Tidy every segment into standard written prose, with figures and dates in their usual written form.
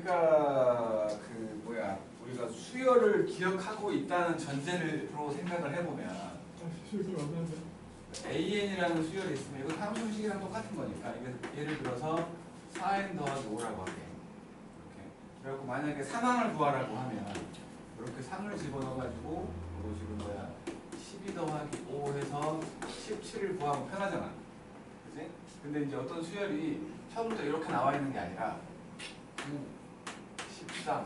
그러니까 우리가 수열을 기억하고 있다는 전제로 생각을 해보면 AN이라는 수열이 있으면 이건 함수식이랑 똑같은 거니까 이게 예를 들어서 4n 더하기 5라고 할게. 이렇게. 그래갖고 만약에 상황을 구하라고 하면 이렇게 상을 집어넣어가지고 이거 지금 12 더하기 5 해서 17을 구하면 편하잖아. 그치? 근데 이제 어떤 수열이 처음부터 이렇게 나와 있는 게 아니라 9, 13,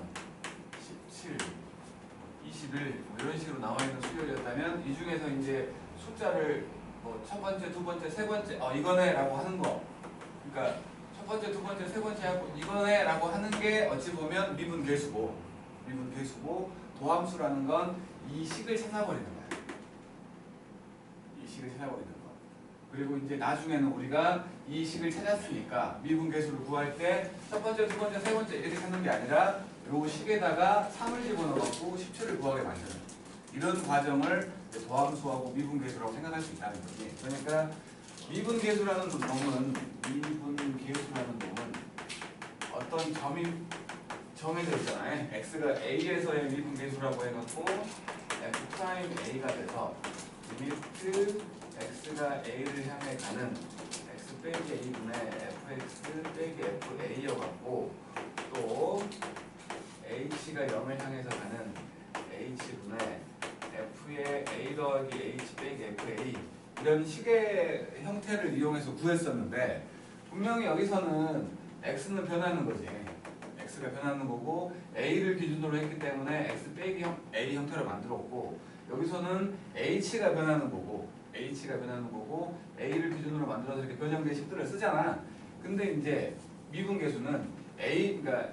17, 21 이런 식으로 나와 있는 수열이었다면 이 중에서 이제 숫자를 첫 번째, 두 번째, 세 번째 이거네 라고 하는 거, 그러니까 첫 번째, 두 번째, 세 번째 하고 이거네 라고 하는 게 어찌 보면 미분계수고 도함수라는 건 이 식을 찾아버리는 거야. 이 식을 찾아버리는 거. 그리고 이제 나중에는 우리가 이 식을 찾았으니까 미분계수를 구할 때 첫 번째, 두 번째, 세 번째 이렇게 찾는 게 아니라 요 식에다가 3을 집어넣어갖고 17을 구하게 만드는 이런 과정을 도함수하고 미분계수라고 생각할 수 있다는 거지. 그러니까 미분계수라는 놈은 어떤 점이 정해져 있잖아요. x가 a에서의 미분계수라고 해갖고 f'a가 돼서 리미트 x가 a를 향해 가는 x 빼기 a분의 fx 빼기 fa여갖고 또 h가 0을 향해서 가는 h분의 f의 a 더하기 h 빼기 fa 이런 식의 형태를 이용해서 구했었는데 분명히 여기서는 x는 변하는 거지. x가 변하는 거고 a를 기준으로 했기 때문에 x 빼기 a 형태로 만들었고 여기서는 h가 변하는 거고 a를 기준으로 만들어서 이렇게 변형된 식들을 쓰잖아. 근데 이제 미분계수는 그러니까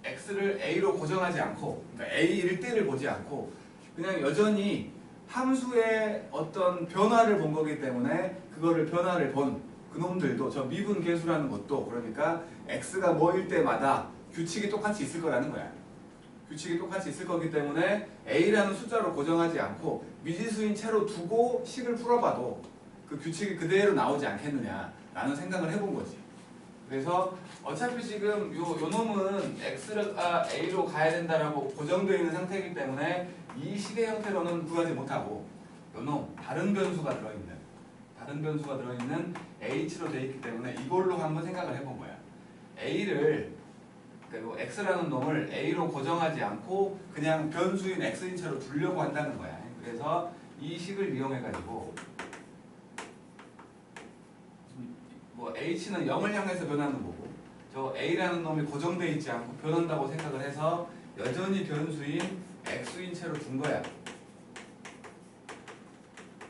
x를 a로 고정하지 않고, 그러니까 a일 때를 보지 않고 그냥 여전히 함수의 어떤 변화를 본 거기 때문에 그거를 변화를 본 그놈들도 저 미분계수라는 것도 그러니까 x가 뭐일 때마다 규칙이 똑같이 있을 거라는 거야. 규칙이 똑같이 있을 거기 때문에 a라는 숫자로 고정하지 않고 미지수인 채로 두고 식을 풀어봐도 그 규칙이 그대로 나오지 않겠느냐라는 생각을 해본 거지. 그래서 어차피 지금 요 놈은 x가 a로 가야 된다라고 고정되어 있는 상태이기 때문에 이 식의 형태로는 구하지 못하고 요 놈 다른 변수가 들어있는 h로 되어 있기 때문에 이걸로 한번 생각을 해본 거야. a를 그리고 x라는 놈을 a로 고정하지 않고 그냥 변수인 x인 채로 두려고 한다는 거야. 그래서 이 식을 이용해 가지고 h는 0을 향해서 변하는 거고 저 a라는 놈이 고정되어 있지 않고 변한다고 생각을 해서 여전히 변수인 x인 채로 둔 거야.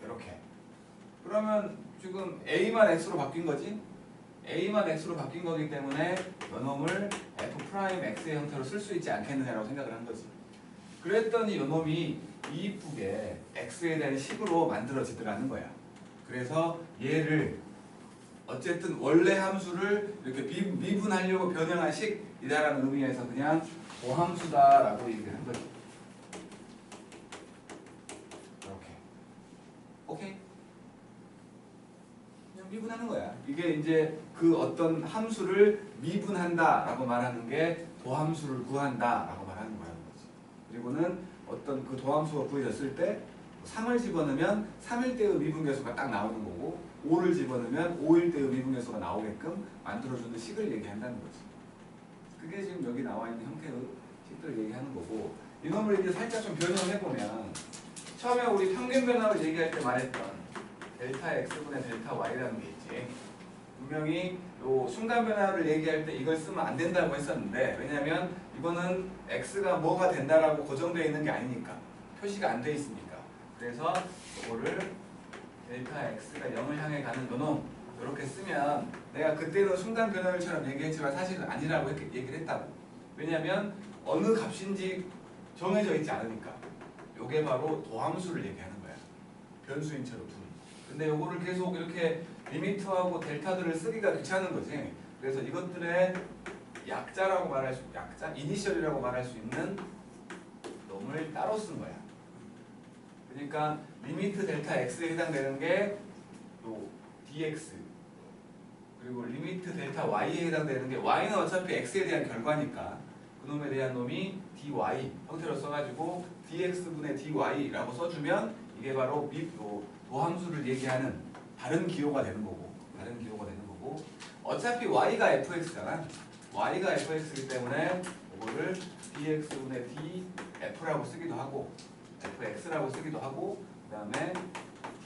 이렇게. 그러면 지금 a만 x로 바뀐 거지? a만 x로 바뀐 거기 때문에 요놈을 f'x의 형태로 쓸 수 있지 않겠느냐라고 생각을 한 거지. 그랬더니 요놈이 이쁘게 x에 대한 식으로 만들어지더라는 거야. 그래서 얘를 어쨌든 원래 함수를 이렇게 미분하려고 변형한 식이다라는 의미에서 그냥 도함수다라고 얘기를 한 거지. 이렇게. 오케이? 그냥 미분하는 거야. 이게 이제 그 어떤 함수를 미분한다라고 말하는 게 도함수를 구한다라고 말하는 거라는 거지. 그리고는 어떤 그 도함수가 구해졌을 때 3을 집어넣으면 3일 때의 미분계수가 딱 나오는 거고 5를 집어넣으면 5일 때의 미분계수가 나오게끔 만들어주는 식을 얘기한다는 거지. 그게 지금 여기 나와 있는 형태의 식들을 얘기하는 거고 이놈을 이제 살짝 좀 변형해보면 처음에 우리 평균 변화를 얘기할 때 말했던 델타 x분의 델타 y라는 게 있지. 분명히 요 순간 변화를 얘기할 때 이걸 쓰면 안 된다고 했었는데 왜냐면 이거는 x가 뭐가 된다라고 고정되어 있는 게 아니니까 표시가 안 돼 있으니까 그래서 이거를 델타 x가 0을 향해 가는 요놈 이렇게 쓰면 내가 그때는 순간 변화율처럼 얘기했지만 사실은 아니라고 얘기를 했다고. 왜냐면 어느 값인지 정해져 있지 않으니까. 요게 바로 도함수를 얘기하는 거야. 변수인 채로 두는. 근데 요거를 계속 이렇게 리미트하고 델타들을 쓰기가 귀찮은 거지. 그래서 이것들의 약자라고 말할 수, 이니셜이라고 말할 수 있는 놈을 따로 쓴 거야. 그러니까 리미트 델타 x에 해당되는 게 요 dx 그리고 리미트 델타 y에 해당되는 게 y는 어차피 x에 대한 결과니까 그놈에 대한 놈이 dy 형태로 써가지고 dx분의 dy라고 써주면 이게 바로 도함수를 얘기하는 다른 기호가 되는 거고 어차피 y가 fx잖아. y가 fx이기 때문에 이거를 dx분의 df라고 쓰기도 하고 fx라고 쓰기도 하고 그 다음에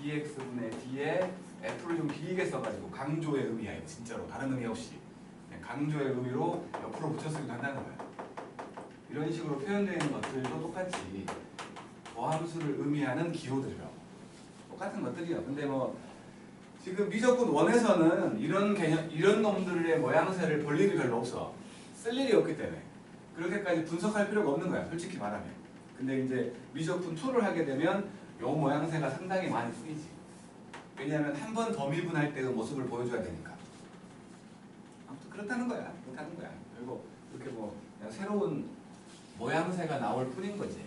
dx분의 d에 f를 좀 길게 써가지고 강조의 의미야. 진짜로 다른 의미 없이 그냥 강조의 의미로 옆으로 붙여쓰기도 한다는 거야. 이런 식으로 표현되어 있는 것들도 똑같이 도함수를 의미하는 기호들이라고 똑같은 것들이야. 근데 뭐 지금 미적분 1에서는 이런 개념, 이런 놈들의 모양새를 볼 일이 별로 없어. 쓸 일이 없기 때문에 그렇게까지 분석할 필요가 없는 거야, 솔직히 말하면. 근데 이제 미적분 2를 하게 되면 요 모양새가 상당히 많이 쓰이지. 왜냐하면 한 번 더 미분할 때의 모습을 보여줘야 되니까. 아무튼 그렇다는 거야. 그리고 이렇게 뭐 그냥 새로운 모양새가 나올 뿐인 거지.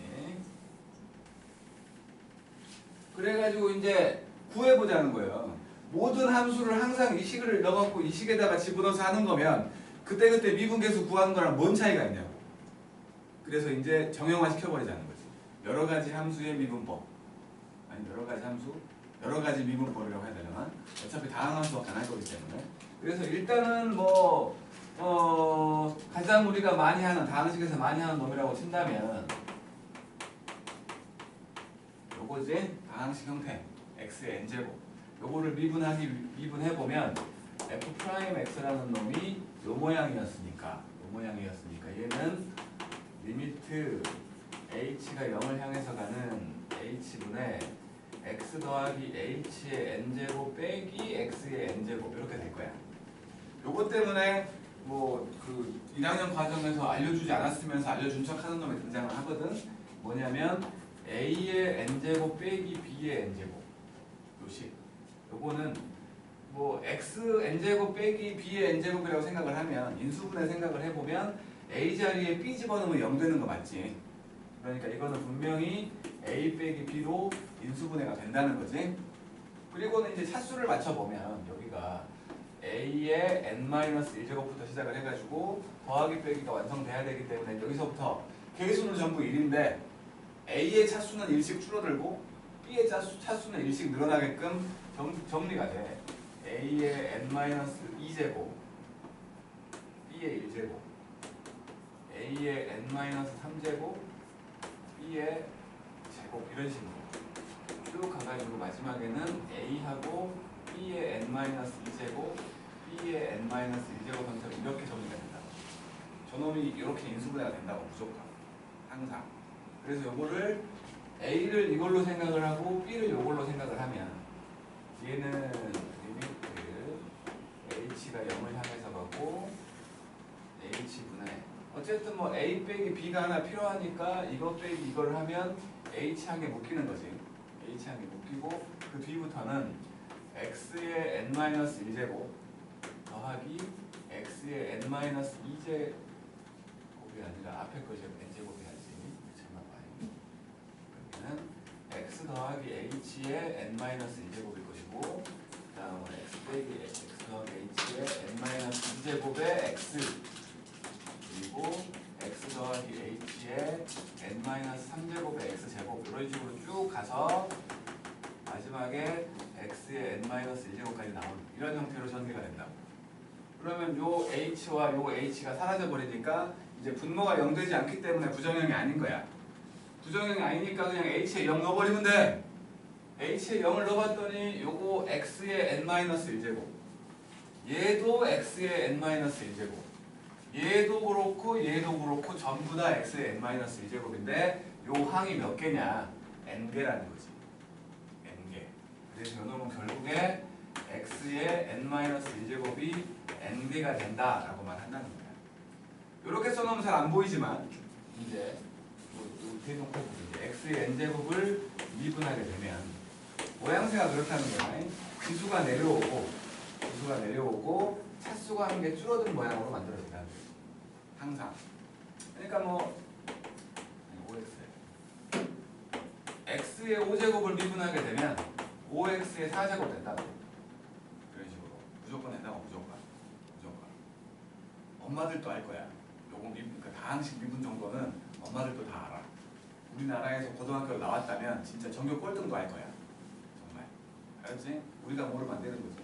그래가지고 이제 구해보자는 거예요. 모든 함수를 항상 이 식을 넣어갖고 이 식에다가 집어넣어서 하는 거면 그때그때 미분계수 구하는 거랑 뭔 차이가 있냐고. 그래서 이제 정형화 시켜버리자는 거지. 여러 가지 함수의 미분법. 아니 여러 가지 미분법이라고 해야 되려나? 어차피 다항 함수가 안 할 거기 때문에. 그래서 일단은 뭐 가장 우리가 많이 하는 다항식에서 많이 하는 놈이라고 친다면 요거지. 다항식 형태 x의 n제곱. 요거를 미분해보면 f'x라는 놈이 요 모양이었으니까 얘는 리미트 h가 0을 향해서 가는 h분의 x 더하기 h의 n제곱 빼기 x의 n제곱 이렇게 될 거야. 요것 때문에 뭐 그 1학년 과정에서 알려주지 않았으면서 알려준 척 하는 놈이 등장을 하거든. 뭐냐면 a의 n제곱 빼기 b의 n제곱 요식. 요거는 뭐 x n제곱 빼기 b의 n제곱이라고 생각을 하면 인수분해 생각을 해보면 a 자리에 b 집어넣으면 0 되는 거 맞지? 그러니까 이거는 분명히 a 빼기 b로 인수분해가 된다는 거지. 그리고는 이제 차수를 맞춰보면 여기가 a의 n-1제곱부터 시작을 해가지고 더하기 빼기가 완성돼야 되기 때문에 여기서부터 개수는 전부 1인데 a의 차수는 1씩 줄어들고 b의 차수는 1씩 늘어나게끔 정리가 돼. a의 n-2제곱 b의 1제곱 a의 n-3제곱 b의 제곱 이런 식으로 쭉 가가지고 마지막에는 a하고 b의 n-2제곱 b의 n-1제곱 형태로 이렇게 정리가 된다고. 저놈이 이렇게 인수분해가 된다고 무조건 항상. 그래서 요거를 a를 이걸로 생각을 하고 b를 이걸로 생각을 하면 얘는 리미트 h가 0을 향해서 가고 h분의 어쨌든 뭐 a 빼기 b가 하나 필요하니까 이거 빼기 이걸 하면 h항에 묶이는 거지. h항에 묶이고 그 뒤부터는 x의 n-1제곱 더하기 x의 n-2제곱이 아니라 앞에 거 n제곱이 하지. 여기는 x 더하기 h의 n-1제곱일 것이고 그 다음은 x 빼기 x 더하기 h의 n-2제곱의 x 그리고 x 더하기 h의 n-3제곱의 x제곱 이런 식으로 쭉 가서 마지막에 x의 n-1제곱까지 나오는 이런 형태로 전개가 된다고. 그러면 요 h와 요 h가 사라져 버리니까 이제 분모가 0 되지 않기 때문에 부정형이 아닌 거야. 부정형이 아니니까 그냥 h에 0 넣어버리면 돼. h에 0을 넣어봤더니 요거 x의 n-1제곱 얘도 x의 n-1제곱 얘도 그렇고 전부 다 x의 n-1제곱인데 요 항이 몇 개냐? n개라는 거지. n개. 그래서 요 놈은 결국에 x의 n-1제곱이 n개가 된다라고만 한다는 거야. 요렇게 써놓으면 잘 안 보이지만 이제 대놓고 이제 x의 n제곱을 미분하게 되면 모양새가 그렇다는 거야. 지수가 내려오고 차수가 한 개 줄어든 모양으로 만들어진다는 거야. 항상. 그러니까 뭐 x의 5제곱을 미분하게 되면 5x의 4제곱 된다고. 이런 식으로 무조건 된다고. 무조건. 엄마들도 알 거야. 요거 그러니까 다항식 미분 정도는 엄마들도 다 알아. 우리나라에서 고등학교 나왔다면 진짜 전교 꼴등도 할 거야. 정말. 알았지? 우리가 모르면 안 되는 거지.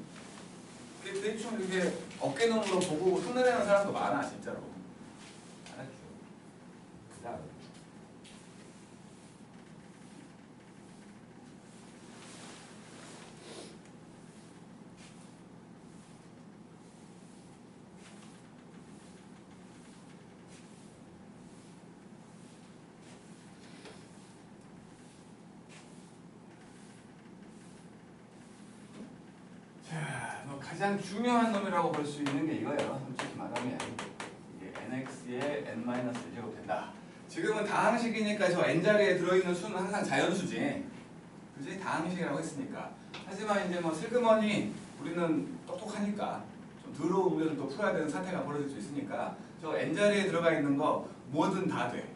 근데 대충 이렇게 어깨너머로 보고 흉내내는 사람도 많아 진짜로. 알았죠? 그다음. 자, 뭐 가장 중요한 놈이라고 볼 수 있는 게 이거예요. 솔직히 말하면 이게 nx의 n-1제곱 된다. 지금은 다항식이니까 저 n자리에 들어있는 수는 항상 자연수지. 그지? 다항식이라고 했으니까. 하지만 이제 뭐 슬그머니 우리는 똑똑하니까 좀 더러우면 또 풀어야 되는 사태가 벌어질 수 있으니까 저 n자리에 들어가 있는 거 뭐든 다 돼.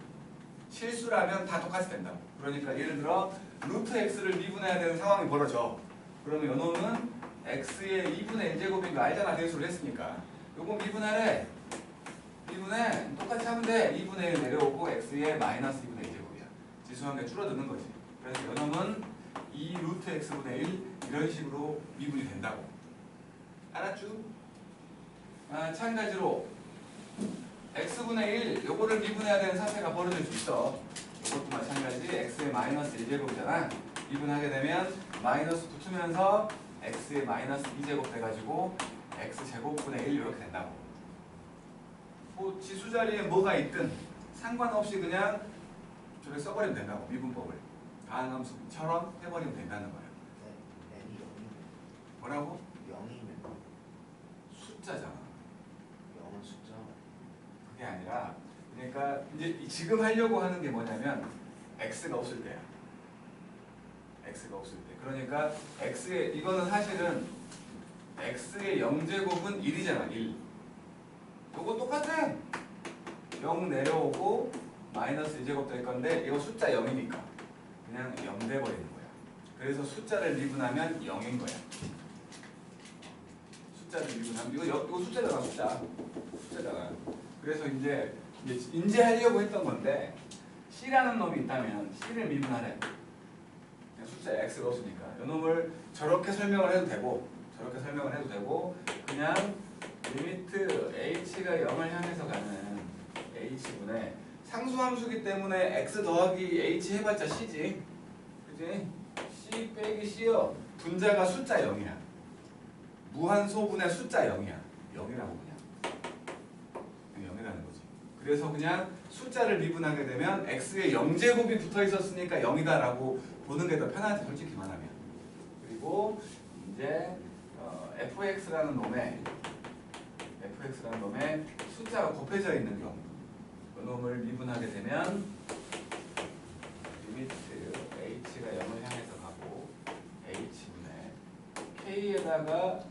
실수라면 다 똑같이 된다고. 그러니까 예를 들어 루트 x를 미분해야 되는 상황이 벌어져. 그러면 요놈은 x의 2분의 n제곱인 거 알잖아. 대수를 했으니까. 요거 미분하래. 미분해. 똑같이 하면 돼. 2분의 1 내려오고 x의 마이너스 2분의 1제곱이야. 지수한 게 줄어드는 거지. 그래서 요놈은 2 루트 x분의 1 이런 식으로 미분이 된다고. 알았죠? 마찬가지로 x분의 1 요거를 미분해야 되는 사태가 벌어질 수 있어. 이것도 마찬가지. x의 마이너스 1제곱이잖아. 미분하게 되면 마이너스 붙으면서 x의 마이너스 2제곱 돼가지고 x제곱분의 1 이렇게 된다고. 뭐 지수 자리에 뭐가 있든 상관없이 그냥 저렇게 써버리면 된다고. 미분법을 다항함수처럼 해버리면 된다는 거야. 네, n이 0이면 뭐라고? 0이면 숫자잖아. 0은 숫자. 그게 아니라 그러니까 이제 지금 하려고 하는 게 뭐냐면 x가 없을 때야. x가 없을 때. 그러니까 x의 이거는 사실은 x의 0제곱은 1이잖아. 1. 요거 똑같아. 0 내려오고 마이너스 2제곱 될 건데 이거 숫자 0이니까 그냥 0 돼버리는 거야. 그래서 숫자를 미분하면 0인 거야. 숫자를 미분하면 이거 숫자잖아. 숫자잖아. 그래서 이제 인지하려고 했던 건데 C라는 놈이 있다면 C를 미분하래. 숫자에 x가 없으니까 이 놈을 저렇게 설명을 해도 되고 저렇게 설명을 해도 되고 그냥 리미트 h가 0을 향해서 가는 h분의 상수함수기 때문에 x 더하기 h 해봤자 c지. 그지? c 빼기 c요. 분자가 숫자 0이야. 무한소분의 숫자 0이야. 0이라고 그냥 0이라는 거지. 그래서 그냥 숫자를 미분하게 되면 x에 0제곱이 붙어 있었으니까 0이다 라고 보는 게 더 편하지, 솔직히 말하면. 그리고 이제 fx라는 놈의 숫자가 곱해져 있는 경우 그 놈을 미분하게 되면 리미트 h가 0을 향해서 가고 h분의 k에다가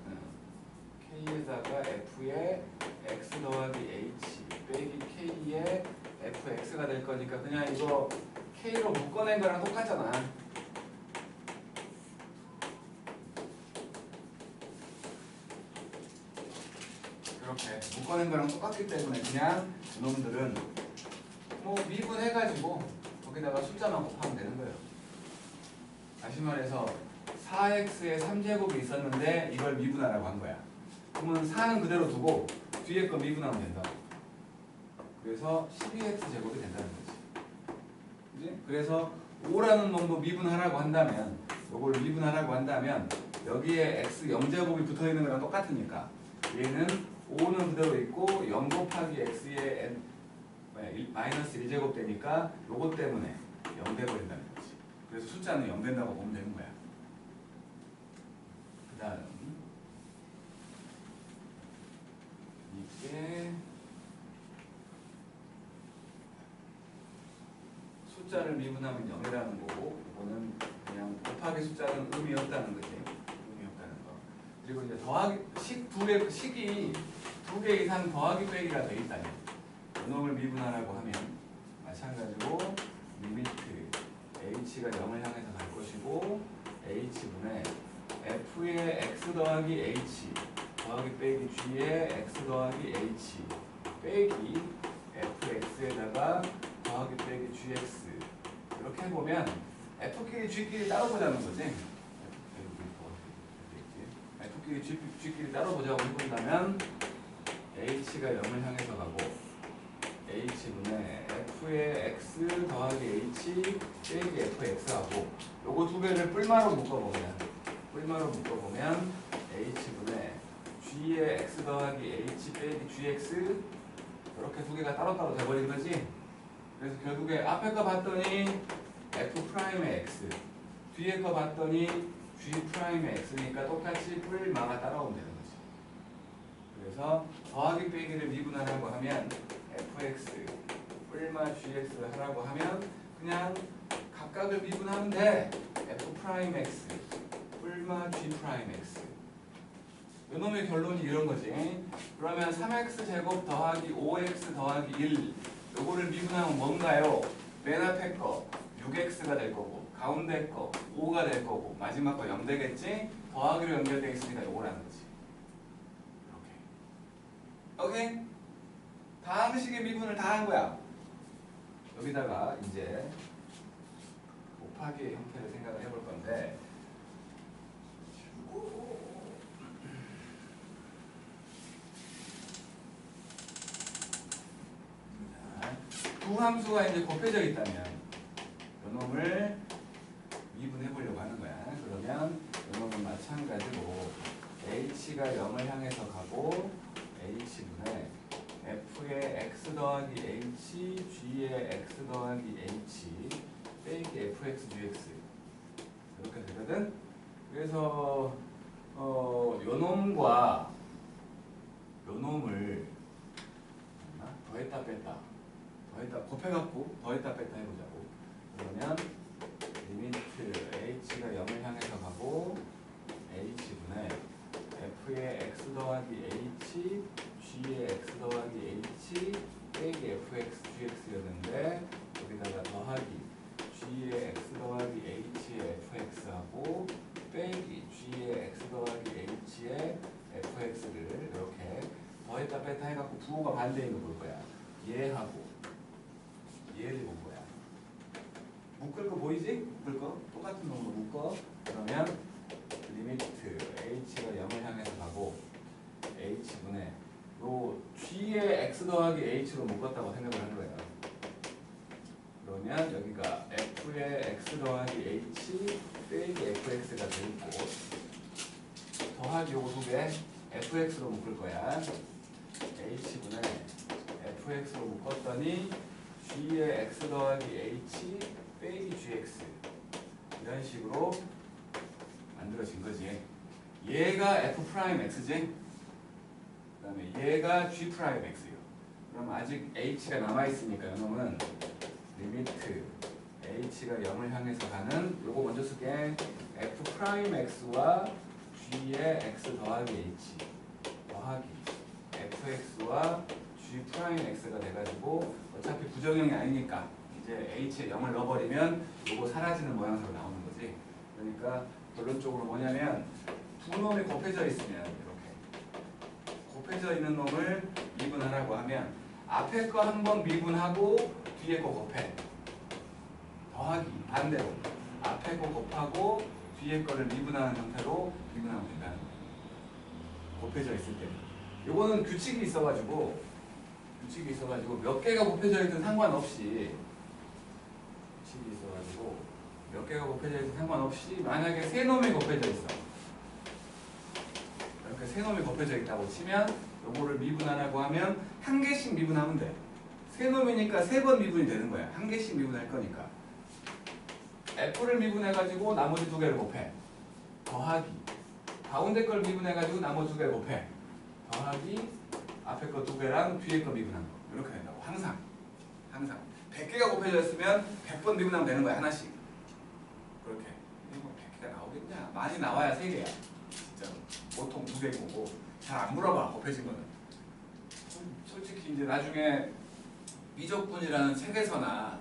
f의 x 더하기 h 빼기 k의 fx가 될 거니까 그냥 이거 k로 묶어낸 거랑 똑같잖아. 이렇게 묶어낸 거랑 똑같기 때문에 그냥 그놈들은 뭐 미분해가지고 거기다가 숫자만 곱하면 되는 거예요. 다시 말해서 4x의 3제곱이 있었는데 이걸 미분하라고 한 거야. 그러면 4는 그대로 두고 뒤에 거 미분하면 된다. 그래서 12x제곱이 된다는 거지. 그치? 그래서 5라는 놈도 미분하라고 한다면 이걸 미분하라고 한다면 여기에 x 0제곱이 붙어있는 거랑 똑같으니까 얘는 5는 그대로 있고 0 곱하기 x의 마이너스 1제곱 되니까 요것 때문에 0 돼버린다는 거지. 그래서 숫자는 0 된다고 보면 되는 거야. 그 다음 이게 숫자를 미분하면 0이라는 거고 이거는 그냥 곱하기 숫자는 의미 없다는 거지. 의미 없다는 거. 그리고 이제 더하기 식이 2개 이상 더하기 빼기가 돼 있다면 이놈을 미분하라고 하면 마찬가지로 리미트 h가 0을 향해서 갈 것이고 h분의 f의 x 더하기 h 더하기 빼기 g의 x 더하기 h 빼기 x에다가 더하기 빼기 gx 이렇게 해보면 f끼리 g끼리 따로 보자는 거지. f끼리 g끼리 따로 보자고 해본다면 h가 0을 향해서 가고 h분의 f의 x 더하기 h 빼기 fx하고 요거 두 개를 뿔마로 묶어보면 h분의 g의 x 더하기 h 빼기 gx 이렇게 두 개가 따로따로 돼버린 거지. 그래서 결국에 앞에 거 봤더니 f'의 x 뒤에 거 봤더니 g'의 x니까 똑같이 뿔마가 따라오면 되는 거지. 그래서 더하기 빼기를 미분하라고 하면 fx 뿔마 gx를 하라고 하면 그냥 각각을 미분하면 돼. f'x 뿔마 g'x 요놈의 결론이 이런 거지. 그러면 3x 제곱 더하기 5x 더하기 1 요거를 미분하면 뭔가요? 맨 앞에 거 6x가 될 거고 가운데 거 5가 될 거고 마지막 거 0 되겠지? 더하기로 연결되어 있으니까 요거라는 거지. 이렇게. 오케이? 다항식의 미분을 다 한 거야. 여기다가 이제 곱하기의 형태를 생각을 해볼 건데 두 함수가 이제 곱해져 있다면 요놈을 미분해 보려고 하는 거야. 그러면 요놈은 마찬가지로 h가 0을 향해서 가고 h분의 f의 x 더하기 h g의 x 더하기 h 빼기 fx gx 이렇게 되거든. 그래서 요놈과 요놈을 더했다 뺐다 곱해갖고 더했다 뺐다 해보자고. 그러면 리미트 h가 0을 향해서 가고 h분의 f의 x 더하기 h g의 x 더하기 h 빼기 fx gx였는데 여기다가 더하기 g의 x 더하기 h의 fx하고 빼기 g의 x 더하기 h의 fx를 이렇게 더했다 뺐다 해갖고 부호가 반대인 거 볼 거야. 얘하고 얘를 본 거야. 묶을 거 보이지? 묶을 거 똑같은 놈으로 묶어. 그러면 리미트 h가 0을 향해서 가고 h분의 요 g의 x 더하기 h로 묶었다고 생각을 한 거예요. 그러면 여기가 f의 x 더하기 h 빼기 fx가 돼 있고 더하기 요거 두 개 fx로 묶을 거야. h분의 fx로 묶었더니 g의 x 더하기 h 빼기 gx 이런 식으로 만들어진 거지. 얘가 f'x지. 그 다음에 얘가 g'x요. 그럼 아직 h가 남아있으니까 이놈은 리미트 h가 0을 향해서 가는 요거 먼저 쓸게. f'x와 g의 x 더하기 h 더하기 fx와 g'x가 돼가지고 어차피 부정형이 아니니까 이제 h에 0을 넣어버리면 요거 사라지는 모양새로 나오는 거지. 그러니까 결론적으로 뭐냐면 두 놈이 곱해져 있으면 이렇게 곱해져 있는 놈을 미분하라고 하면 앞에 거 한 번 미분하고 뒤에 거 곱해. 더하기 반대로 앞에 거 곱하고 뒤에 거를 미분하는 형태로 미분하면 된다는 거예요. 곱해져 있을 때. 요거는 규칙이 있어가지고 몇 개가 곱해져 있든 상관없이 몇 개가 곱해져 있든 상관없이 만약에 세 놈이 곱해져 있어. 이렇게 세 놈이 곱해져 있다고 치면 요거를 미분하라고 하면 한 개씩 미분하면 돼. 세 놈이니까 세 번 미분이 되는 거야. 한 개씩 미분할 거니까. f를 미분해가지고 나머지 두 개를 곱해. 더하기 가운데 걸 미분해가지고 나머지 두 개를 곱해. 더하기 앞에 거 두 개랑 뒤에 거 미분한 거. 이렇게 된다고. 항상 100개가 곱해져 있으면 100번 미분하면 되는 거야. 하나씩. 그렇게. 이게 뭐 100개가 나오겠냐? 많이 나와야 3개야. 진짜 보통 2개고 잘 안 물어봐. 곱해진 거는. 솔직히 이제 나중에 미적분이라는 책에서나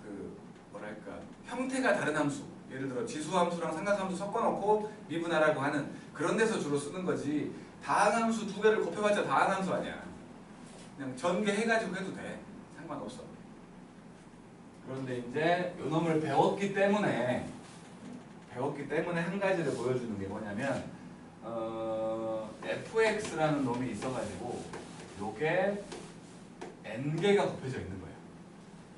그 뭐랄까 형태가 다른 함수, 예를 들어 지수함수랑 삼각함수 섞어놓고 미분하라고 하는 그런 데서 주로 쓰는 거지. 다항함수 두 개를 곱해봤자 다항함수 아니야. 그냥 전개해가지고 해도 돼. 상관없어. 그런데 이제 요 놈을 배웠기 때문에 한 가지를 보여주는 게 뭐냐면 fx라는 놈이 있어가지고 요게 n개가 곱해져 있는 거예요.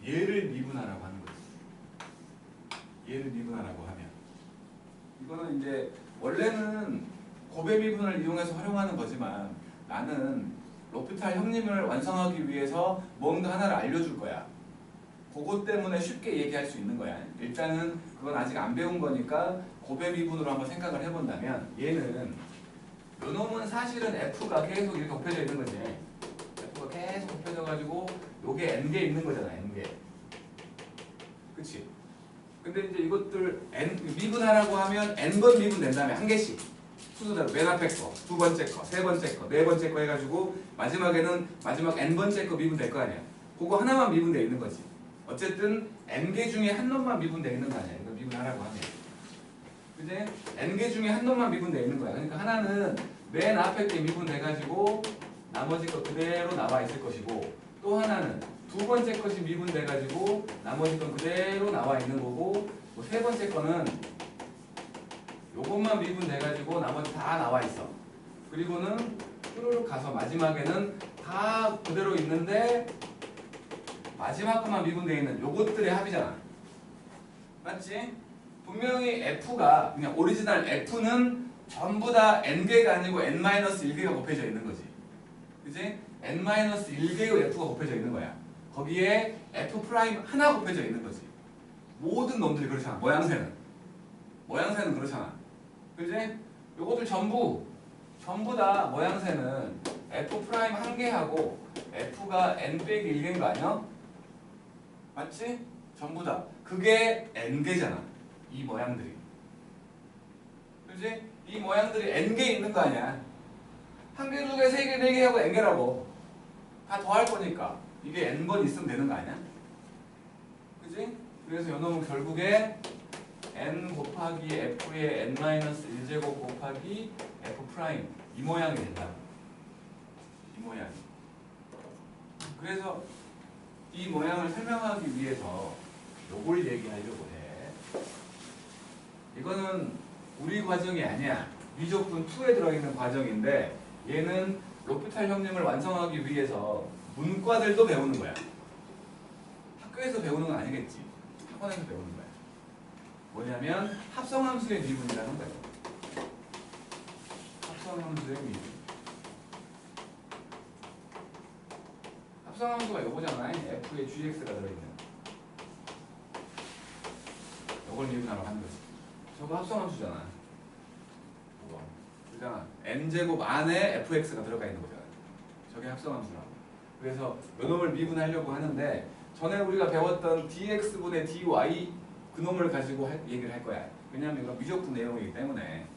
얘를 미분하라고 하는 거지. 얘를 미분하라고 하면 이거는 이제 원래는 곱의 미분을 이용해서 활용하는 거지만 나는 로피탈 형님을 완성하기 위해서 뭔가 하나를 알려줄 거야. 그것 때문에 쉽게 얘기할 수 있는 거야. 일단은 그건 아직 안 배운 거니까 곱의 미분으로 한번 생각을 해본다면 얘는 요 놈은 사실은 f가 계속 이렇게 곱해져 있는 거지. f가 계속 곱해져 가지고 요게 n개 있는 거잖아. n개. 그치? 근데 이제 이것들 미분하라고 하면 n번 미분 된 다음에 한 개씩 순서대로 맨 앞에 거, 두 번째 거, 세 번째 거, 네 번째 거 해가지고 마지막에는 마지막 n번째 거 미분 될 거 아니야. 그거 하나만 미분되어 있는 거지. 어쨌든 n개 중에 한 놈만 미분되어 있는 거 아니야. 이거 미분하라고 하면. 그지? n개 중에 한 놈만 미분되어 있는 거야. 그러니까 하나는 맨 앞에 게 미분돼가지고 나머지 거 그대로 나와 있을 것이고 또 하나는 두 번째 것이 미분돼가지고 나머지 건 그대로 나와 있는 거고 뭐 세 번째 거는 요것만 미분돼가지고 나머지 다 나와 있어. 그리고는 쭈르륵 가서 마지막에는 다 그대로 있는데 마지막 것만 미분되어 있는 요것들의 합이잖아. 맞지? 분명히 f가 그냥 오리지널 f는 전부 다 n개가 아니고 n-1개가 곱해져 있는 거지. 그지? n-1개의 f가 곱해져 있는 거야. 거기에 f' 하나 곱해져 있는 거지. 모든 놈들이 그렇잖아. 모양새는 그렇잖아. 그지? 요것들 전부 다 모양새는 f' 한 개하고 f가 n-1개인 거 아니야? 맞지? 전부 다. 그게 n개잖아. 이 모양들이. 그지? 이 모양들이 n개 있는 거 아니야. 한 개, 두 개, 세 개, 네 개 하고 n개라고. 다 더할 거니까. 이게 n번 있으면 되는 거 아니야? 그지? 그래서 요 놈은 결국에 n 곱하기 f의 n-1제곱 곱하기 f' 이 모양이 된다. 이 모양. 그래서 이 모양을 설명하기 위해서 요걸 얘기하려고 해. 이거는 우리 과정이 아니야. 미적분 2에 들어있는 과정인데 얘는 로피탈 형님을 완성하기 위해서 문과들도 배우는 거야. 학교에서 배우는 건 아니겠지. 학원에서 배우는 거야. 뭐냐면 합성함수의 미분이라는 거예요. 합성함수의 미분. 합성함수가 요거잖아. f에 gx가 들어있는. 요걸 미분하러 하는 거지. 저거 합성함수잖아. 뭐가? 그잖아. n제곱 안에 fx가 들어가 있는 거잖아. 저게 합성함수라고. 그래서 요 놈을 미분하려고 하는데 전에 우리가 배웠던 dx분의 dy 그 놈을 가지고 얘기를 할 거야. 왜냐하면 이건 미적분 내용이기 때문에.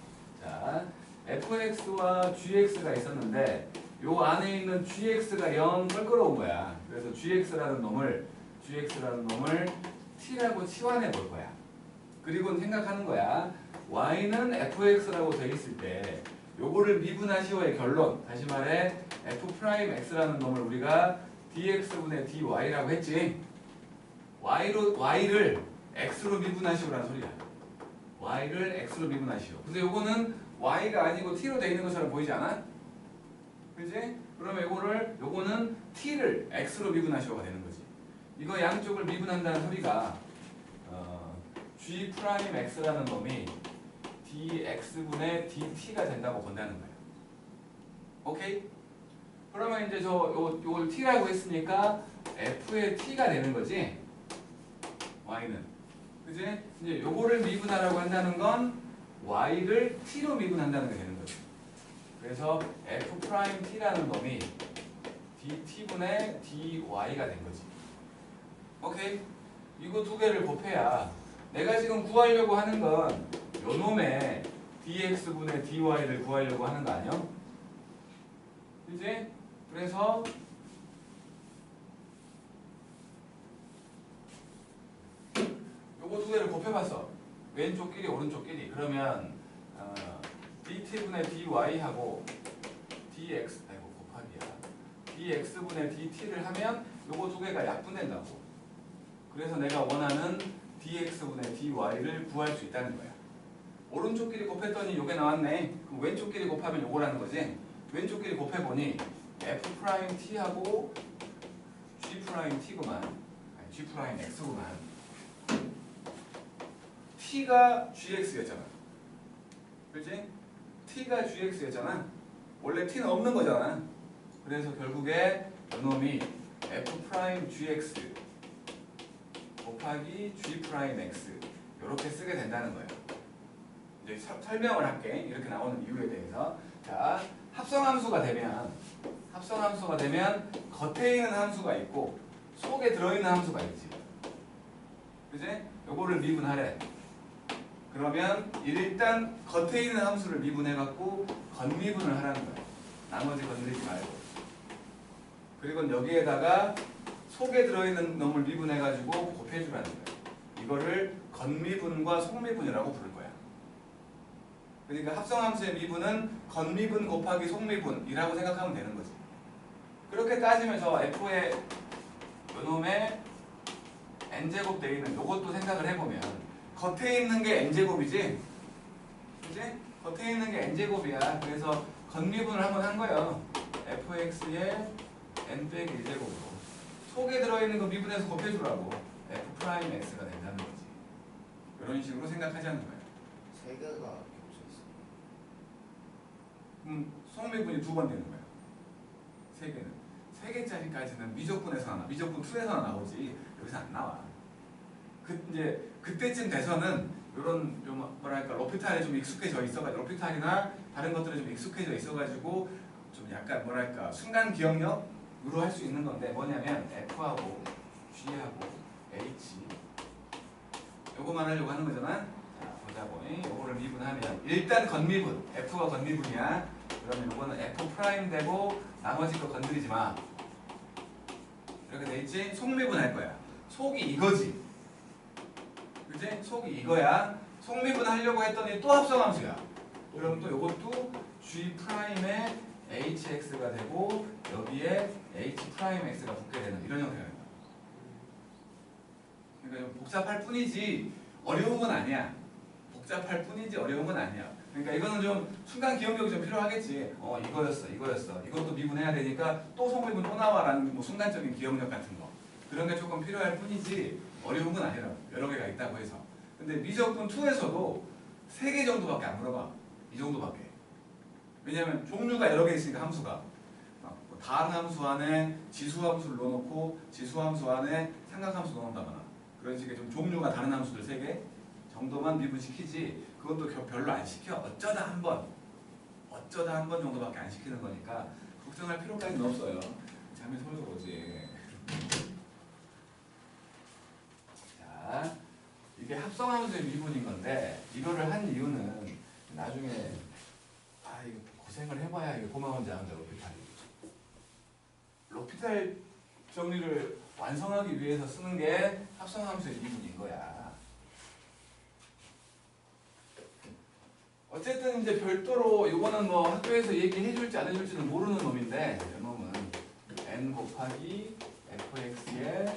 자, fx와 gx가 있었는데 요 안에 있는 gx가 0 껄끄러운 거야. 그래서 gx라는 놈을 t라고 치환해 볼 거야. 그리고 생각하는 거야. y는 fx라고 돼 있을 때 요거를 미분하시오의 결론. 다시 말해 f'x라는 놈을 우리가 dx분의 dy라고 했지. y를 x로 미분하시오라는 소리야. y를 x로 미분하시오. 근데 요거는 y가 아니고 t로 돼 있는 것처럼 보이지 않아? 그지? 그러면 요거는 t를 x로 미분하시오가 되는 거지. 이거 양쪽을 미분한다는 소리가 g'x라는 놈이 dx분의 dt가 된다고 본다는 거예요. 오케이? 그러면 이제 요걸 t라고 했으니까 f의 t가 되는 거지. y는. 그지? 이제 요거를 미분하라고 한다는 건 y를 t로 미분한다는 게 되는 거지. 그래서 f't라는 놈이 dt분의 dy가 된 거지. 오케이? 이거 두 개를 곱해야 내가 지금 구하려고 하는 건 요 놈의 dx분의 dy를 구하려고 하는 거 아니야? 그지? 그래서 요거 두 개를 곱해봤어. 왼쪽 끼리 오른쪽 끼리. 그러면 dt분의 dy하고 dx 곱하기야. dx분의 dt를 하면 요거 두 개가 약분된다고. 그래서 내가 원하는 dx분의 dy를 구할 수 있다는 거야. 오른쪽끼리 곱했더니 요게 나왔네. 그럼 왼쪽끼리 곱하면 요거라는 거지. 왼쪽끼리 곱해보니 f't하고 g't구만. 아니 g'x구만. t가 gx였잖아. 그렇지? t가 gx였잖아. 원래 t는 없는 거잖아. 그래서 결국에 요놈이 f'gx 곱하기 g'x 이렇게 쓰게 된다는 거예요. 이제 설명을 할게. 이렇게 나오는 이유에 대해서. 자, 합성함수가 되면 겉에 있는 함수가 있고 속에 들어있는 함수가 있지. 그지? 요거를 미분하래. 그러면 일단 겉에 있는 함수를 미분해갖고 겉미분을 하라는 거야. 나머지 건드리지 말고. 그리고 여기에다가 속에 들어있는 놈을 미분해가지고 곱해주라는 거야. 이거를 겉미분과 속미분이라고 부를 거야. 그러니까 합성함수의 미분은 겉미분 곱하기 속미분이라고 생각하면 되는 거지. 그렇게 따지면서 f의 요놈의 n제곱 돼 있는 요것도 생각을 해보면 겉에 있는 게 n제곱이지? 그치? 겉에 있는 게 n제곱이야. 그래서 겉미분을 한번 한 거예요. fx의 n 빼기 1제곱으로. 속에 들어있는 거 미분해서 곱해주라고. f'x가 된다는 거지. 이런 식으로 생각하자는 거예요. 세 개가 겹쳐 있어. 속미분이 두 번 되는 거예요. 세 개는. 세 개짜리까지는 미적분에서 나와. 미적분 2에서 나오지. 여기서 안 나와. 이제 그때쯤 돼서는 이런 좀 뭐랄까 로피탈에 좀 익숙해져 있어가지고 로피탈이나 다른 것들에 좀 익숙해져 있어가지고 좀 약간 뭐랄까 순간 기억력으로 할 수 있는 건데 뭐냐면 F하고 G하고 H 요거만 하려고 하는 거잖아. 자 보자고. 요거를 미분하면 일단 겉미분 F가 겉미분이야. 그러면 요거는 F' 되고 나머지 거 건드리지 마. 이렇게 돼 있지? 속미분 할 거야. 속이 이거지. 그치? 속이 이거야. 속미분 하려고 했더니 또 합성함수야. 그럼 또 이것도 G'의 HX가 되고 여기에 H'X가 붙게 되는 이런 형태가 된다. 그러니까 좀 복잡할 뿐이지 어려운 건 아니야. 복잡할 뿐이지 어려운 건 아니야. 그러니까 이거는 좀 순간 기억력이 좀 필요하겠지. 이거였어. 이것도 미분해야 되니까 또 속미분 또 나와라는 뭐 순간적인 기억력 같은 거. 그런 게 조금 필요할 뿐이지 어려운 건 아니라고. 여러 개가 있다고 해서. 근데 미적분 2에서도 3개 정도밖에 안 물어봐. 이 정도밖에. 왜냐면 종류가 여러 개 있으니까 함수가. 뭐 다한 함수 안에 지수함수를 넣어놓고 지수함수 안에 삼각함수 넣어놓는다거나 그런 식의 좀 종류가 다른 함수들 3개 정도만 미분시키지 그것도 별로 안 시켜. 어쩌다 한 번 정도밖에 안 시키는 거니까 걱정할 필요까지는 없어요. 잠이 솔솔 오지. 자, 이게 합성함수의 미분인 건데 이거를 한 이유는 나중에 이거 고생을 해봐야 이게 고마운지 아는데 로피탈 정리를 완성하기 위해서 쓰는 게 합성함수의 미분인 거야. 어쨌든 이제 별도로 이거는 뭐 학교에서 얘기해 줄지 안 해줄지는 모르는 놈인데 이 놈은 n 곱하기 fx의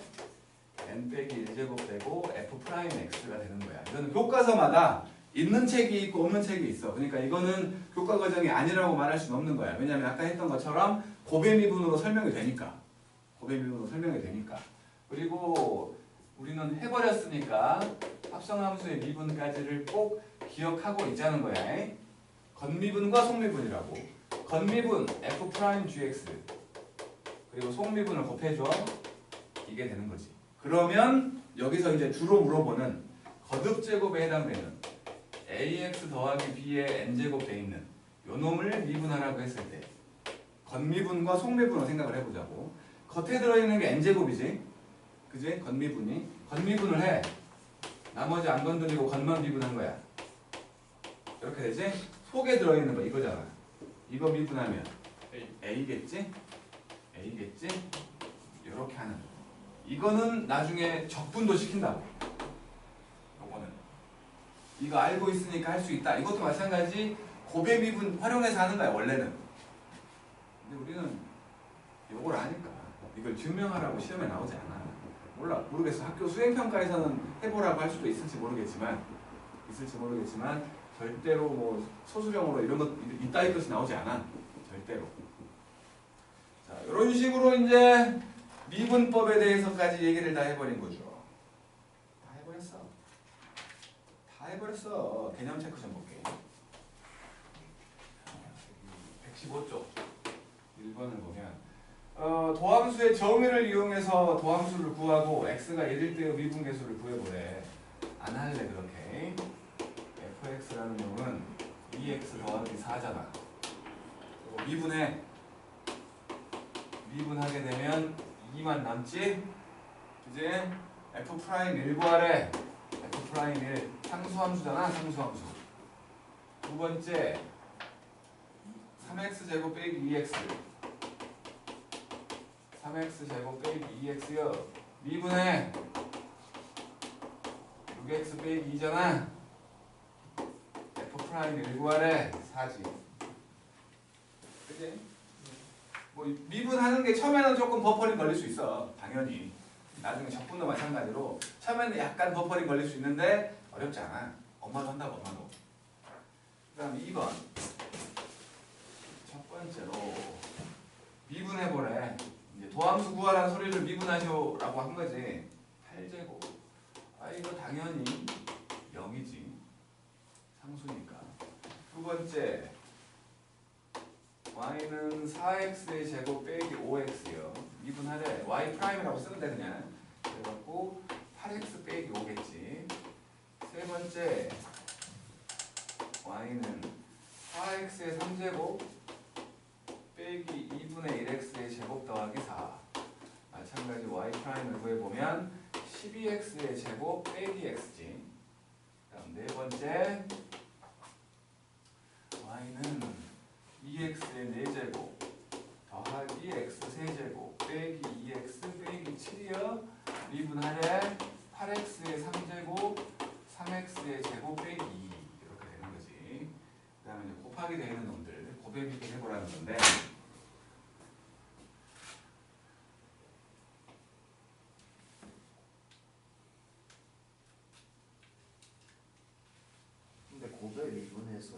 n 빼기 1제곱 되고 f'x가 되는 거야. 이거는 교과서마다 있는 책이 있고 없는 책이 있어. 그러니까 이거는 교과 과정이 아니라고 말할 수는 없는 거야. 왜냐하면 아까 했던 것처럼 고배미분으로 설명이 되니까. 그리고 우리는 해버렸으니까 합성함수의 미분까지를 꼭 기억하고 있자는 거야. 겉미분과 속미분이라고. 겉미분 f'gx 그리고 속미분을 곱해줘. 이게 되는 거지. 그러면 여기서 이제 주로 물어보는 거듭제곱에 해당되는 ax 더하기 b의 n제곱 돼 있는 요 놈을 미분하라고 했을 때 겉미분과 속미분을 생각을 해보자고. 겉에 들어있는 게 n제곱이지. 그지? 겉미분을 해. 나머지 안 건드리고 겉만 미분한 거야. 이렇게 되지? 속에 들어있는 거 이거잖아. 이거 미분하면 A겠지? 이렇게 하는 거. 이거는 나중에 적분도 시킨다고. 요거는 이거 알고 있으니까 할 수 있다. 이것도 마찬가지 고배 미분 활용해서 하는 거야 원래는. 근데 우리는 요걸 아니까 이걸 증명하라고 시험에 나오지 않아. 몰라, 모르겠어. 학교 수행평가에서는 해보라고 할 수도 있을지 모르겠지만 절대로 뭐 소수령으로 이런 것 이따위 것이 나오지 않아. 절대로. 자, 이런 식으로 이제 미분법에 대해서까지 얘기를 다 해버린 거죠. 다 해버렸어. 개념 체크 좀 볼게. 115쪽 1번을 보면 도함수의 정의를 이용해서 도함수를 구하고 x가 1일 때의 미분계수를 구해보래. 안 할래 그렇게. fx라는 놈은 2x 더하기 4잖아. 미분하게 되면 2만 남지? 이제 f'1 구하래. f'1 상수함수잖아. 상수함수. 두 번째 3x 제곱 빼기 2x 3x 제곱 빼기 2x요. 미분해 6x 빼기 2잖아. f'1 구하래. 4지. 그치? 뭐 미분하는 게 처음에는 조금 버퍼링 걸릴 수 있어. 당연히. 나중에 적분도 마찬가지로 처음에는 약간 버퍼링 걸릴 수 있는데 어렵지 않아. 엄마도 한다고. 엄마도. 그 다음 2번 첫 번째로 미분해보래. 이제 도함수 구하라는 소리를 미분하시오라고 한 거지. 8제곱. 아 이거 당연히 0이지. 상수니까. 두 번째 y는 4x의 제곱 빼기 5x요. 미분하래. y 프라임이라고 쓰는데 그냥. 그래갖고 8x 빼기 5겠지. 세 번째 y는 4x의 3제곱 빼기 2분의 1x의 제곱 더하기 4. 마찬가지 y 프라임을 구해보면 12x의 제곱 빼기 x지. 다음 네 번째 y는 2x의 4제곱 더하기 x 세제곱 빼기 2x 빼기 7이요. 미분하래. 8x의 3제곱 3x의 제곱 빼기 2 이렇게 되는 거지. 그 다음에 이제 곱하기 되어 있는 놈들 곱해 비교 해보라는 건데 근데 고배 미분해서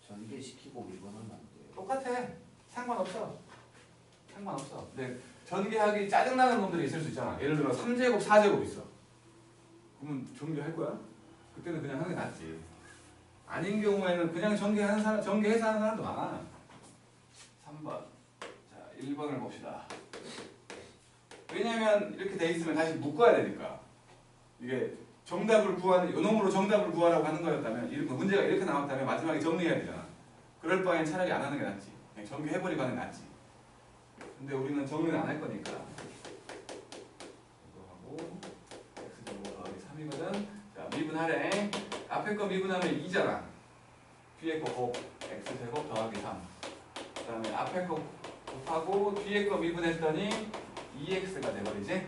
전개시키고 미분하면 안 돼요. 똑같아. 상관없어. 근데 전개하기 짜증나는 놈들이 있을 수 있잖아. 예를 들어 3제곱 4제곱 있어. 그러면 전개할 거야? 그때는 그냥 하는 게 낫지. 아닌 경우에는 그냥 전개해서 하는 사람도 많아. 3번. 자, 1번을 봅시다. 왜냐면 이렇게 돼 있으면 다시 묶어야 되니까. 이게 정답을 구하는, 요놈으로 정답을 구하라고 하는 거였다면, 문제가 이렇게 나왔다면 마지막에 정리해야 되잖아. 그럴 바엔 차라리 안 하는 게 낫지. 그냥 정리해버리고 하는 게 낫지. 근데 우리는 정리는 안 할 거니까. 이거 하고, x제곱 더하기 3이거든. 자, 미분하래. 앞에 거 미분하면 2잖아. 뒤에 거 곱, x제곱 더하기 3. 그 다음에 앞에 거 곱하고 뒤에 거 미분했더니 2x가 돼버리지?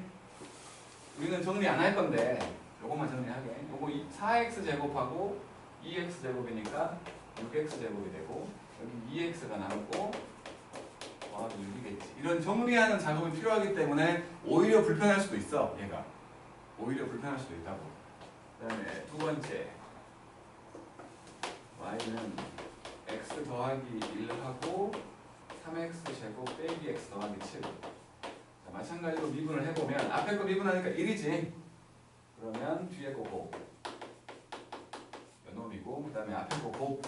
우리는 정리 안 할 건데 요것만 정리하게. 요거 4x 제곱하고 2x 제곱이니까 6x 제곱이 되고 여기 2x가 남고 더하기 6이겠지. 이런 정리하는 작업이 필요하기 때문에 오히려 불편할 수도 있어. 얘가 오히려 불편할 수도 있다고. 그 다음에 두 번째 y는 x 더하기 1하고 3x 제곱 빼기 x 더하기 7. 자, 마찬가지로 미분을 해보면 앞에 거 미분하니까 1이지. 그러면 뒤에 거 곱. 요놈이고 그 다음에 앞에 거 곱.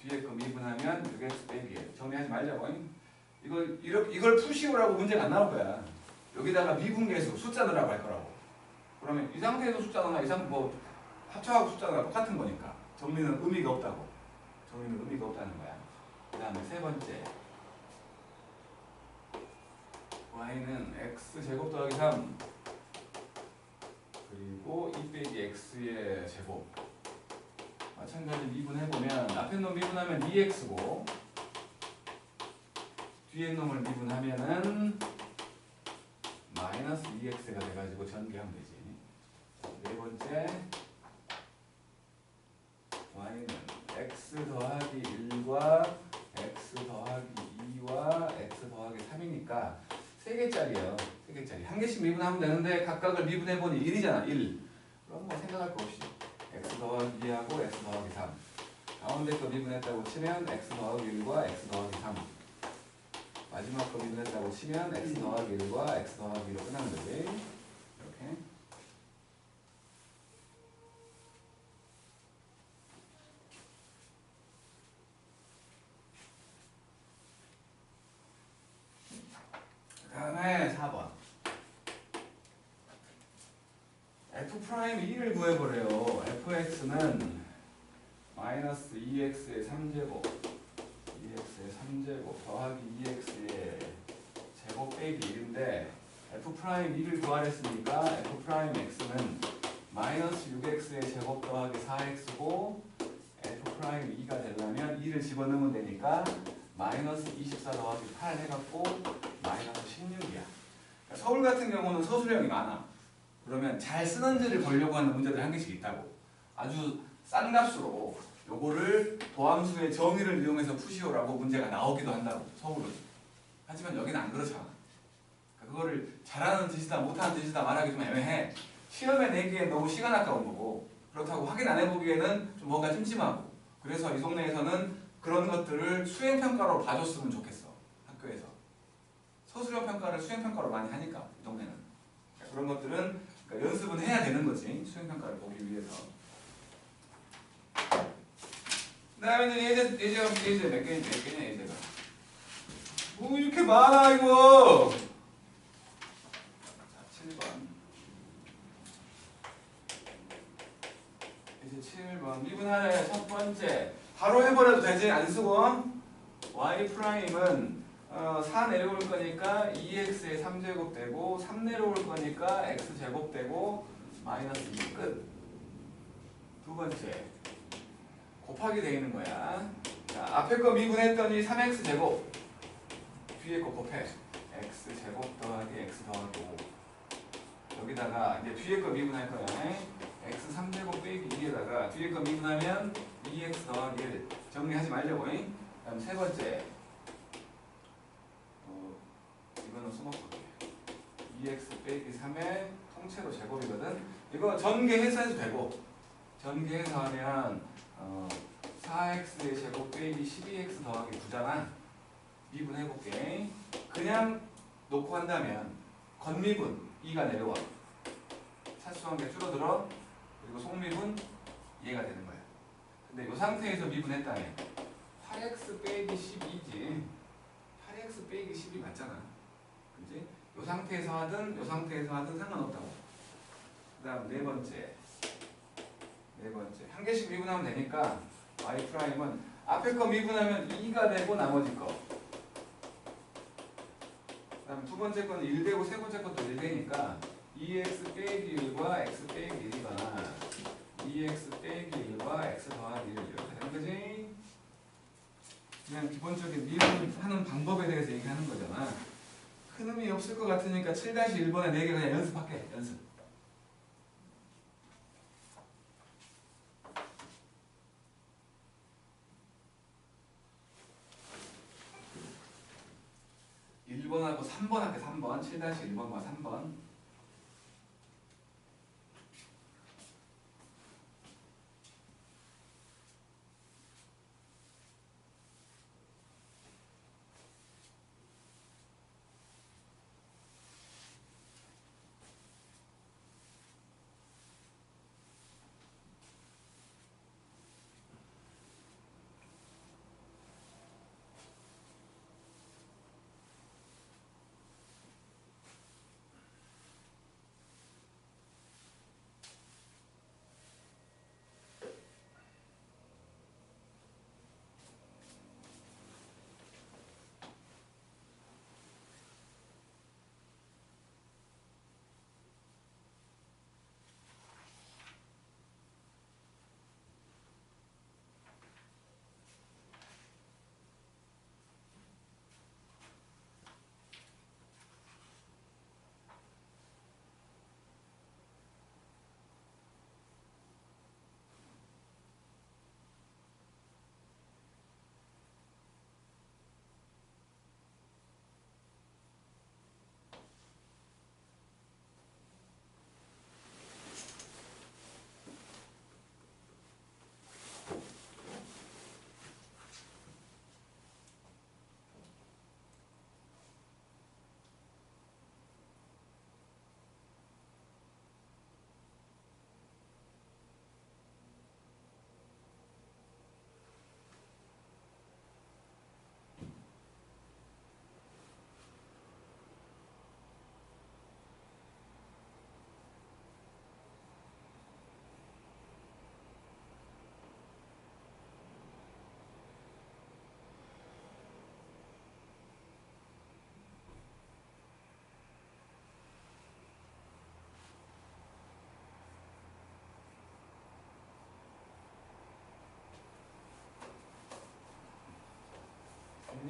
뒤에 거 미분하면 6x 빼기 1. 정리하지 말자고. 이걸 푸시오라고 문제가 안 나올 거야. 여기다가 미분계수 숫자 넣으라고 할 거라고. 그러면 이 상태에서 숫자 넣나 이 상태 뭐 합쳐하고 숫자가 똑같은 거니까 정리는 의미가 없다고. 정리는 의미가 없다는 거야. 그 다음에 세 번째 y는 x 제곱 더하기 3 그리고 2 빼기 x의 제곱. 마찬가지로 미분해보면 앞에 놈 미분하면 2x고 뒤에 놈을 미분하면은 마이너스 2x가 돼가지고 전개하면 되지. 네 번째 y는 x 더하기 1과 x 더하기 2와 x 더하기 있으니까 3개짜리예요. 3개짜리. 한 개씩 미분하면 되는데 각각을 미분해보니 1이잖아. 1. 그럼 뭐 생각할 거 없이 x 더하기 2하고 x 더하기 3. 가운데 거 미분했다고 치면 x 더하기 1과 x 더하기 3. 마지막 거 미분했다고 치면 x 더하기 1과 x 더하기 2로 끝나는 거지. 이렇게. 그 다음에 4번. F'2를 구해보래요. fx는 마이너스 2x의 3제곱 2x의 3제곱 더하기 2x의 제곱 빼기 1인데 F'2를 구하랬으니까 F'x는 마이너스 6x의 제곱 더하기 4x고 F'2가 되려면 2를 집어넣으면 되니까 마이너스 24 더하기 8 해갖고 마이너스 16이야. 그러니까 서울 같은 경우는 서술형이 많아. 그러면 잘 쓰는지를 보려고 하는 문제들이 한 개씩 있다고. 아주 싼 값으로 요거를 도함수의 정의를 이용해서 푸시오라고 문제가 나오기도 한다고, 서울은. 하지만 여기는 안 그렇잖아. 그거를 잘하는 뜻이다 못하는 뜻이다 말하기 좀 애매해. 시험에 내기엔 너무 시간 아까운 거고, 그렇다고 확인 안 해보기에는 좀 뭔가 찜찜하고. 그래서 이 동네에서는 그런 것들을 수행평가로 봐줬으면 좋겠어. 학교에서 서술형 평가를 수행평가로 많이 하니까 이 동네는. 그런 것들은 그러니까 연습은 해야 되는 거지, 수행평가를 보기 위해서. 그 다음에 예제 몇 개냐 예제가. 뭐 이렇게 많아 이거. 자, 7번. 이제 7번 미분하래. 첫 번째 바로 해버려도 되지, 안 쓰고. y''은 4 내려올 거니까 2x의 3제곱 되고 3 내려올 거니까 x제곱 되고 마이너스 2 끝. 두 번째 곱하기 되어 있는 거야. 자, 앞에 거 미분했더니 3x제곱, 뒤에 거 곱해. x제곱 더하기 x 더하기 5. 여기다가 이제 뒤에 거 미분할 거야. x 3제곱 빼기 2에다가 뒤에 거 미분하면 2x 더하기 1. 정리하지 말려고. 그다음 세 번째 이거는 써먹을게. 2x 빼기 3의 통째로 제곱이거든. 이거 전개해서 해도 되고, 전개해서 하면 4x의 제곱 빼기 12x 더하기 9잖아. 미분해볼게. 그냥 놓고 한다면 건미분 2가 내려와. 차수한 게 줄어들어. 그리고 속미분 얘가 되는 거야. 근데 이 상태에서 미분했다면 8x 빼기 12지. 8x 빼기 12 맞잖아. 그치? 이 상태에서 하든 이 상태에서 하든 상관없다고. 그 다음 네 번째 한 개씩 미분하면 되니까 y''은 앞에 거 미분하면 2가 되고 나머지 거. 그 다음 두 번째 거는 1 되고 세 번째 것도 1 되니까 2x 빼기 1과 x 빼기 1이거나 2x 빼기 1과 x 더하기 1 이렇게 되는 거지. 그냥 기본적인 미분하는 방법에 대해서 얘기하는 거잖아. 큰 의미 없을 것 같으니까 7-1번에 4개 그냥 연습할게. 연습. (1번하고) 3번 할게. 3번 7-1번과 3번.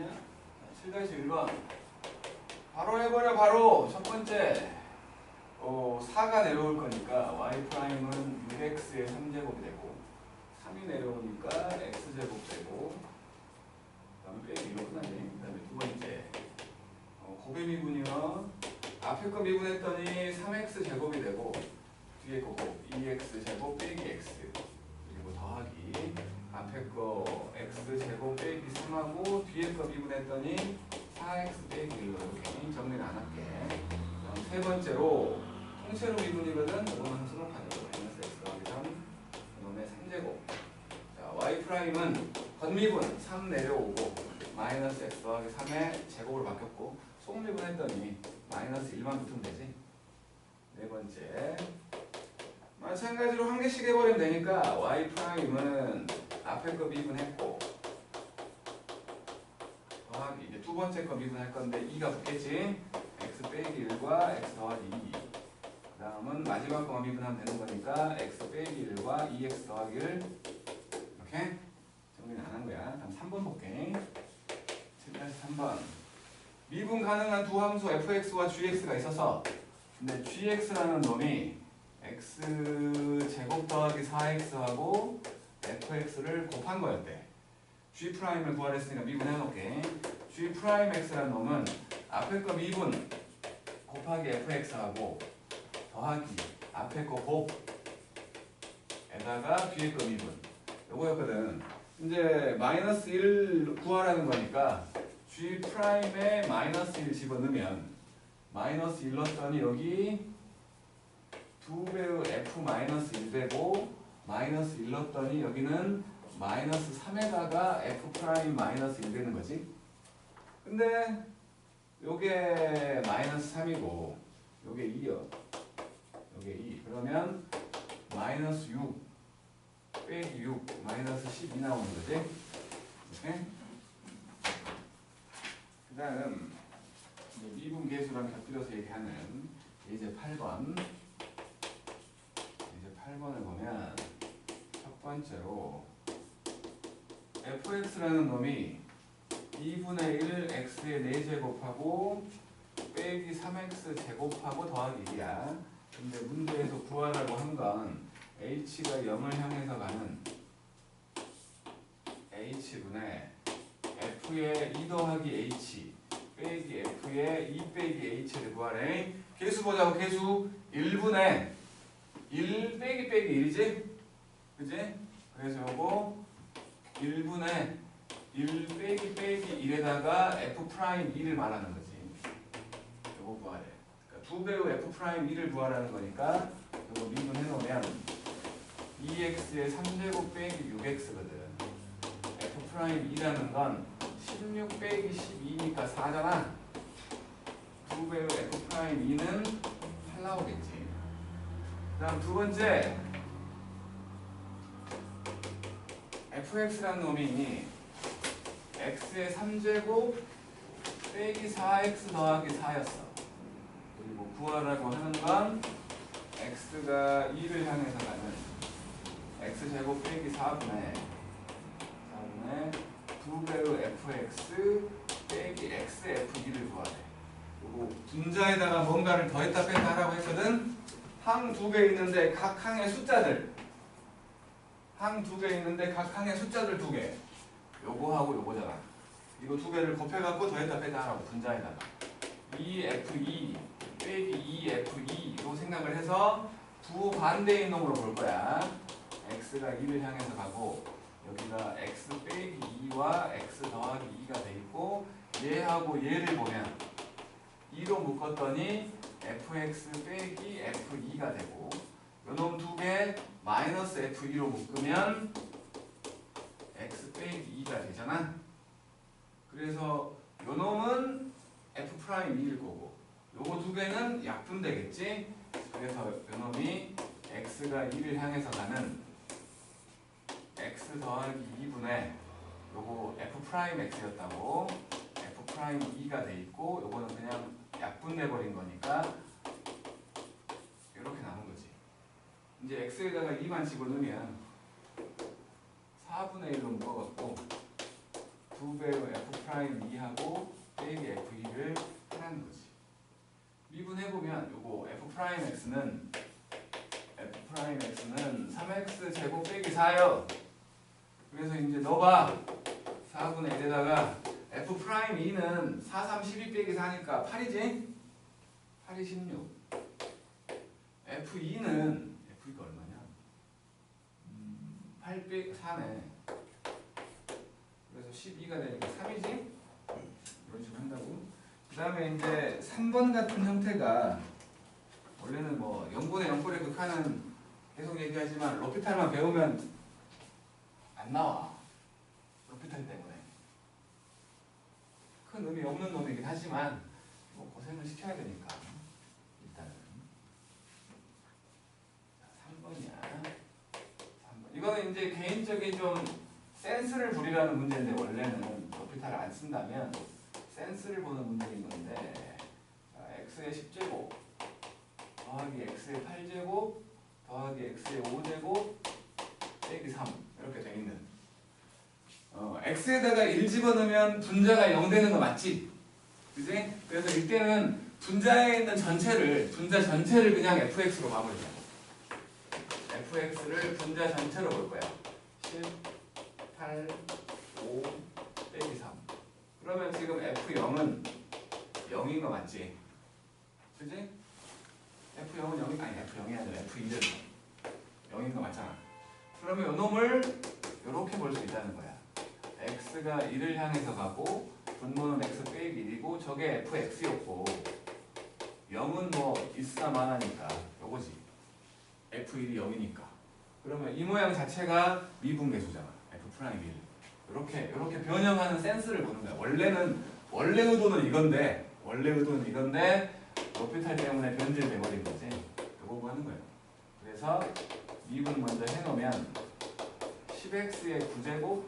됐냐? 7-1번 바로 해버려. 바로 첫 번째 4가 내려올 거니까 y''은 6x의 3제곱이 되고 3이 내려오니까 x제곱 되고 그 다음에 빼기 1로 끝나지. 그 다음에 두 번째 곱의 미분이요. 앞에 거 미분했더니 3x 제곱이 되고 뒤에 거 2x 제곱 빼기 x 그리고 더하기 앞에 거 x 제곱 빼기 3하고 뒤에 거 미분했더니 4x 빼기 1로 이렇게 정리를 안 할게. 그다음 세 번째로 통째로 미분이거든. 이거는 수록하죠. 마이너스 x 더하기 3 그놈의 3제곱. 자, y''은 겉미분 3 내려오고 마이너스 x 더하기 3의 제곱을 바뀌었고 속미분 했더니 마이너스 1만 붙으면 되지. 네 번째 마찬가지로 한 개씩 해버리면 되니까 y''은 앞에 거 미분했고 더하기 이제 두 번째 거 미분할 건데 2가 붙겠지. x 빼기 1과 x 더하기 2. 그 다음은 마지막 거만 미분하면 되는 거니까 x 빼기 1과 2x 더하기 1 이렇게 정리는 안 한 거야. 다음 3번 볼게. 7-3번 미분 가능한 두 함수 fx와 gx가 있어서 근데 gx라는 놈이 x제곱 더하기 4x하고 fx를 곱한 거였대. g'을 구하랬으니까 미분해놓을게. g'x라는 놈은 앞에 거 미분 곱하기 fx하고 더하기 앞에 거 곱에다가 뒤에 거 미분 요거였거든. 이제 마이너스 1 구하라는 거니까 g'에 마이너스 1 집어넣으면 마이너스 1 넣었더니 여기 2배의 f 마이너스 1 되고 마이너스 1 넣었더니 여기는 마이너스 3에다가 f 프라임 마이너스 1 되는 거지. 근데 요게 마이너스 3이고 요게 2요. 요게 2. 그러면 마이너스 6 빼기 6 마이너스 12 나오는 거지. 이렇게. 그 다음 미분 계수랑 곁들여서 얘기하는 이제 8번. 이제 8번을 보면 첫 번째로 fx라는 놈이 2분의 1 x의 4제곱하고 빼기 3x 제곱하고 더하기 1이야. 근데 문제에서 구하라고 한 건 h가 0을 향해서 가는 h분의 f의 2 더하기 h 빼기 f의 2 빼기 h를 구하래. 계수 보자고. 계수 1분의 1 빼기 빼기 1이지? 그지? 그래서 요거 1분의 1 빼기 빼기 1에다가 f 프라임 2를 말하는 거지. 요거 구하래. 그러니까 2배의 f 프라임 2를 구하라는 거니까 요거 미분해 놓으면 2x의 3제곱 빼기 6x거든. f 프라임 2라는 건 16 빼기 12니까 4잖아. 2배의 f 프라임 2는 8 나오겠지. 그 다음 두 번째 fx라는 놈이 x의 3제곱 빼기 4x 더하기 4였어. 그리고 구하라고 하는 건 x가 2를 향해서 가는 x제곱 빼기 4분의 2배의 fx 빼기 xf2를 구하래. 그리고 분자에다가 뭔가를 더했다 뺐다 하라고 했거든. 항 두 개 있는데 각 항의 숫자들 항 두 개 있는데 각 항의 숫자들 2개 요거하고 요거잖아. 이거 두 개를 곱해갖고 더했다 뺐다 하라고. 분자에다가 2f2 빼기 2f2로 생각을 해서 두 반대인 놈으로 볼 거야. x가 2를 향해서 가고 여기가 x 빼기 2와 x 더하기 2가 돼 있고 얘하고 얘를 보면 2로 묶었더니 fx 빼기 f2가 되고 요놈 두 개 마이너스 f2로 묶으면 x 빼기 2가 되잖아. 그래서 요놈은 f 프라임 2일 거고 요거 두 개는 약분되겠지. 그래서 요놈이 x가 2를 향해서 가는 x 더하기 2분의 요거 f 프라임 x였다고 f 프라임 2가 돼 있고 요거는 그냥 약분돼 버린 거니까 이렇게 남은 거지. 이제 x에다가 2만 집어넣으면 4분의 1로 묶어갖고 2배의 f F'2하고 빼기 F2를 하라는 거지. 미분해보면 요거 F'X는 3x 제곱 빼기 4요. 그래서 이제 넣어봐. 4분의 1에다가 F'2는 4, 3, 12 빼기 4니까 8이지? 8이 16. F2는 F2가 얼마냐? 8 빼기 4네. 그래서 12가 되니까 3이지? 이런 식으로 한다고. 그 다음에 이제 3번 같은 형태가 원래는 뭐 0분의 0꼴의 극한은 계속 얘기하지만 로피탈만 배우면 안 나와. 로피탈 때문에. 큰 의미 없는 놈이긴 하지만 뭐 고생을 시켜야 되니까 일단은 3번이야. 3번. 이거는 이제 개인적인 좀 센스를 부리라는 문제인데 원래는 로피탈을 안 쓴다면 센스를 보는 문제인 건데 x의 10제곱 더하기 x의 8제곱 더하기 x의 5제곱 빼기 3 이렇게 돼 있는 x에다가 1 집어넣으면 분자가 0 되는 거 맞지? 그지? 그래서 이때는 분자에 있는 분자 전체를 그냥 fx로 가버리자. fx를 분자 전체로 볼 거야. 10, 8, 5 빼기 3. 그러면 지금 f0은 0인 거 맞지? 그지? f0은 0이 아니 f0이 아니라 f2는 0인 거 맞잖아. 그러면 이 놈을 이렇게 볼 수 있다는 거야. x가 1을 향해서 가고 분모는 x 빼기 1이고 저게 fx였고 0은 뭐 있사만하니까 요거지. f1이 0이니까. 그러면 이 모양 자체가 미분계수잖아. f'1. 이렇게 변형하는 센스를 보는 거야. 원래 의도는 이건데 로피탈 때문에 변질돼 버린 거지. 이거 보고 하는 거예요. 그래서 미분 먼저 해놓으면 10x의 9제곱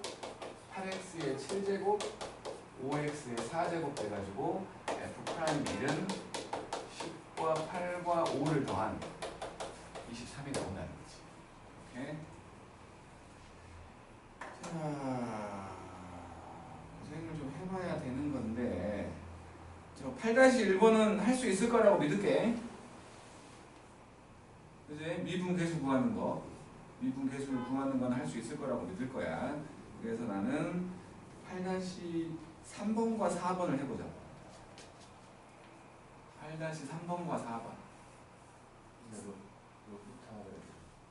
8x의 7제곱 5x의 4제곱 돼가지고 f'1은 10과 8과 5를 더한 23이 나온다는 거지. 오케이? 자, 고생을 좀 해봐야 되는 건데 저 8-1번은 할 수 있을 거라고 믿을게. 그지? 미분 계수 구하는 거. 미분 계수를 구하는 건 할 수 있을 거라고 믿을 거야. 그래서 나는 8-3번과 4번을 해보자. 8-3번과 4번. 로피탈을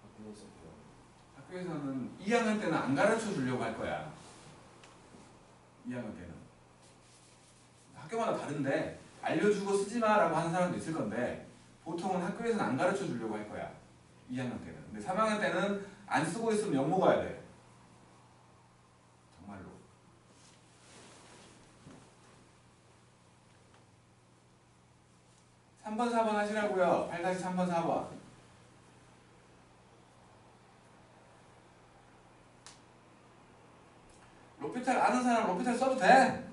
학교에서 배워. 학교에서는 2학년 때는 안 가르쳐 주려고 할 거야. 2학년 때는. 학교마다 다른데 알려주고 쓰지 마라고 하는 사람도 있을 건데 보통은 학교에서는 안 가르쳐 주려고 할 거야. 2학년 때는. 근데 3학년 때는 안 쓰고 있으면 욕 먹어야 돼. 정말로. (3번) (4번) 하시라고요. 8-3번 4번. 로피탈 아는 사람 로피탈 써도 돼.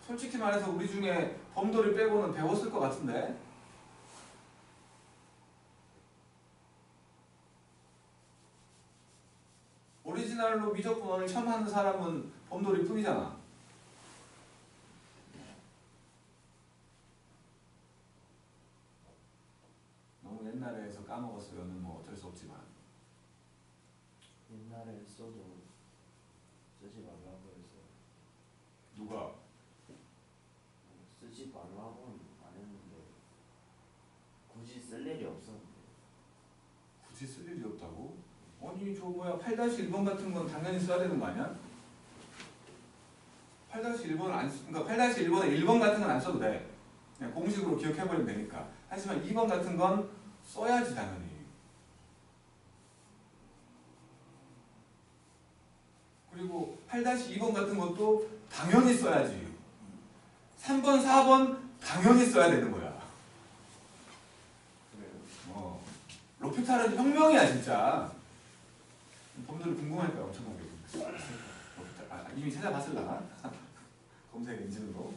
솔직히 말해서 우리 중에 범돌이 빼고는 배웠을 것 같은데. 오리지널로 미적분원을 처음 하는 사람은 범돌이 뿐이잖아. 너무 옛날에 해서 까먹었으면 뭐 어쩔 수 없지만. 옛날에 써도 쓰지 말라고 해서 누가? 쓰지 말라고는 안 했는데 굳이 쓸 일이 없었는데. 굳이 쓸 일이 없다고? 아니 저 뭐야 8-1번 같은 건 당연히 써야 되는 거 아니야? 8-1번을 안 쓰, 그러니까 8-1번에 1번 같은 건 안 써도 돼. 그냥 공식으로 기억해버리면 되니까. 하지만 2번 같은 건 써야지 당연히. 그리고 8-2번 같은 것도 당연히 써야지. 3번, 4번 당연히 써야 되는 거야. 그래요. 로피탈은 혁명이야 진짜. 범들이 궁금할 거야 엄청나게. 로피탈, 이미 찾아봤을라나? 검색 엔진으로.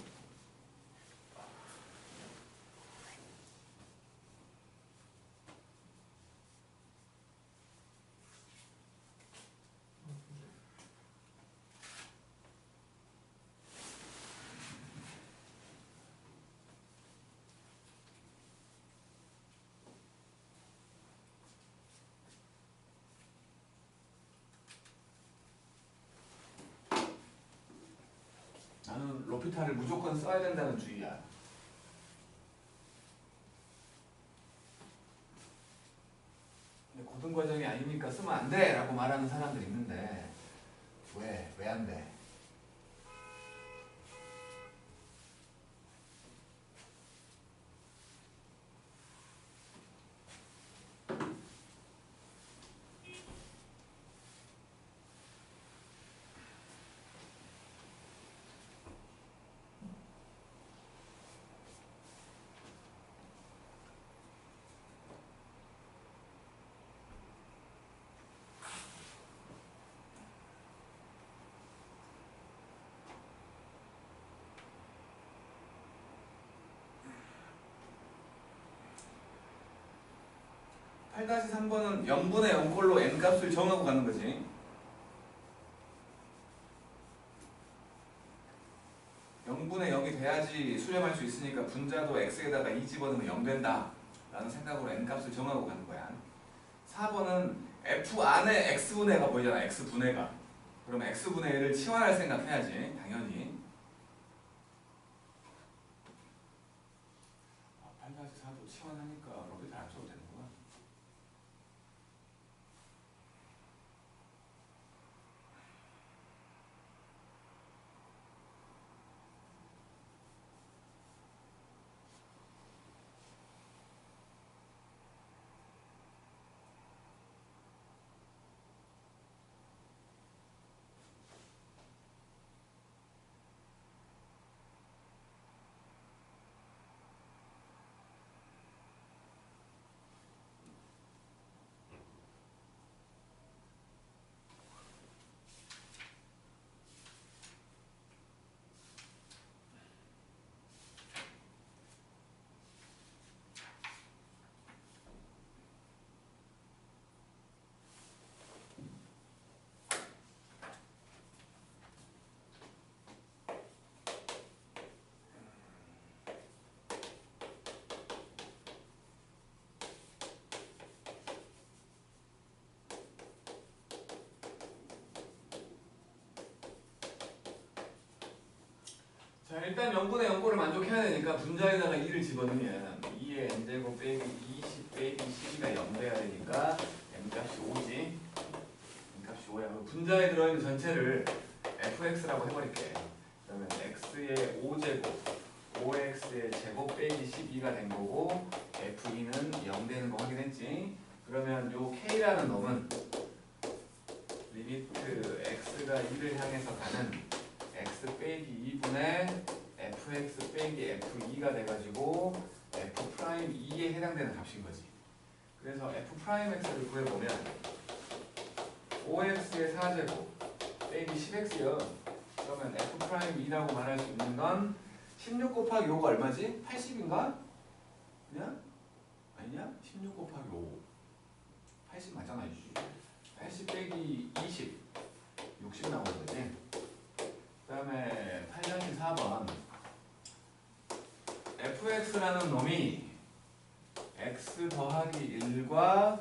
L호피탈을 무조건 써야 된다는 주의야. 근데 고등과정이 아니니까 쓰면 안 돼! 라고 말하는 사람들이 있는데 왜? 왜 안 돼? (8 3번은 0분의 0꼴로 n값을 정하고 가는 거지. (0분의 0이) 돼야지 수렴할 수 있으니까 분자도 x에다가 2 집어넣으면 0 된다 라는 생각으로 n값을 정하고 가는 거야. 4번은 f 안에 x분해가 보이잖아. x분해가. 그러면 x분의 1을 치환할 생각해야지. 당연히. 8-4도 치환하니까 로피탈 안 써도 되는구나. 자, 일단 0분의 0꼴을 만족해야 되니까 분자에다가 2를 집어넣으면 2의 n제곱 빼기 20 빼기 12가 0 돼야 되니까 n값이 5지. n값이 5야. 분자에 들어있는 전체를 fx라고 해버릴게. 그러면 x의 5제곱 5x의 제곱 빼기 12가 된 거고 f2는 0 되는 거 확인했지. 그러면 요 k라는 놈은 리미트 x가 2를 향해서 가는 x 빼기 2분의 fx 빼기 f2가 돼가지고 f'2에 해당되는 값인 거지. 그래서 f'x를 구해보면 5x의 4제곱 빼기 10x요. 그러면 f'2라고 말할 수 있는 건 16 곱하기 5가 얼마지? 80인가? 그냥? 아니냐? 16 곱하기 5 80 맞잖아. 80 빼기 20 60 나오는 거지. 그 다음에 8-4번 fx라는 놈이 x 더하기 1과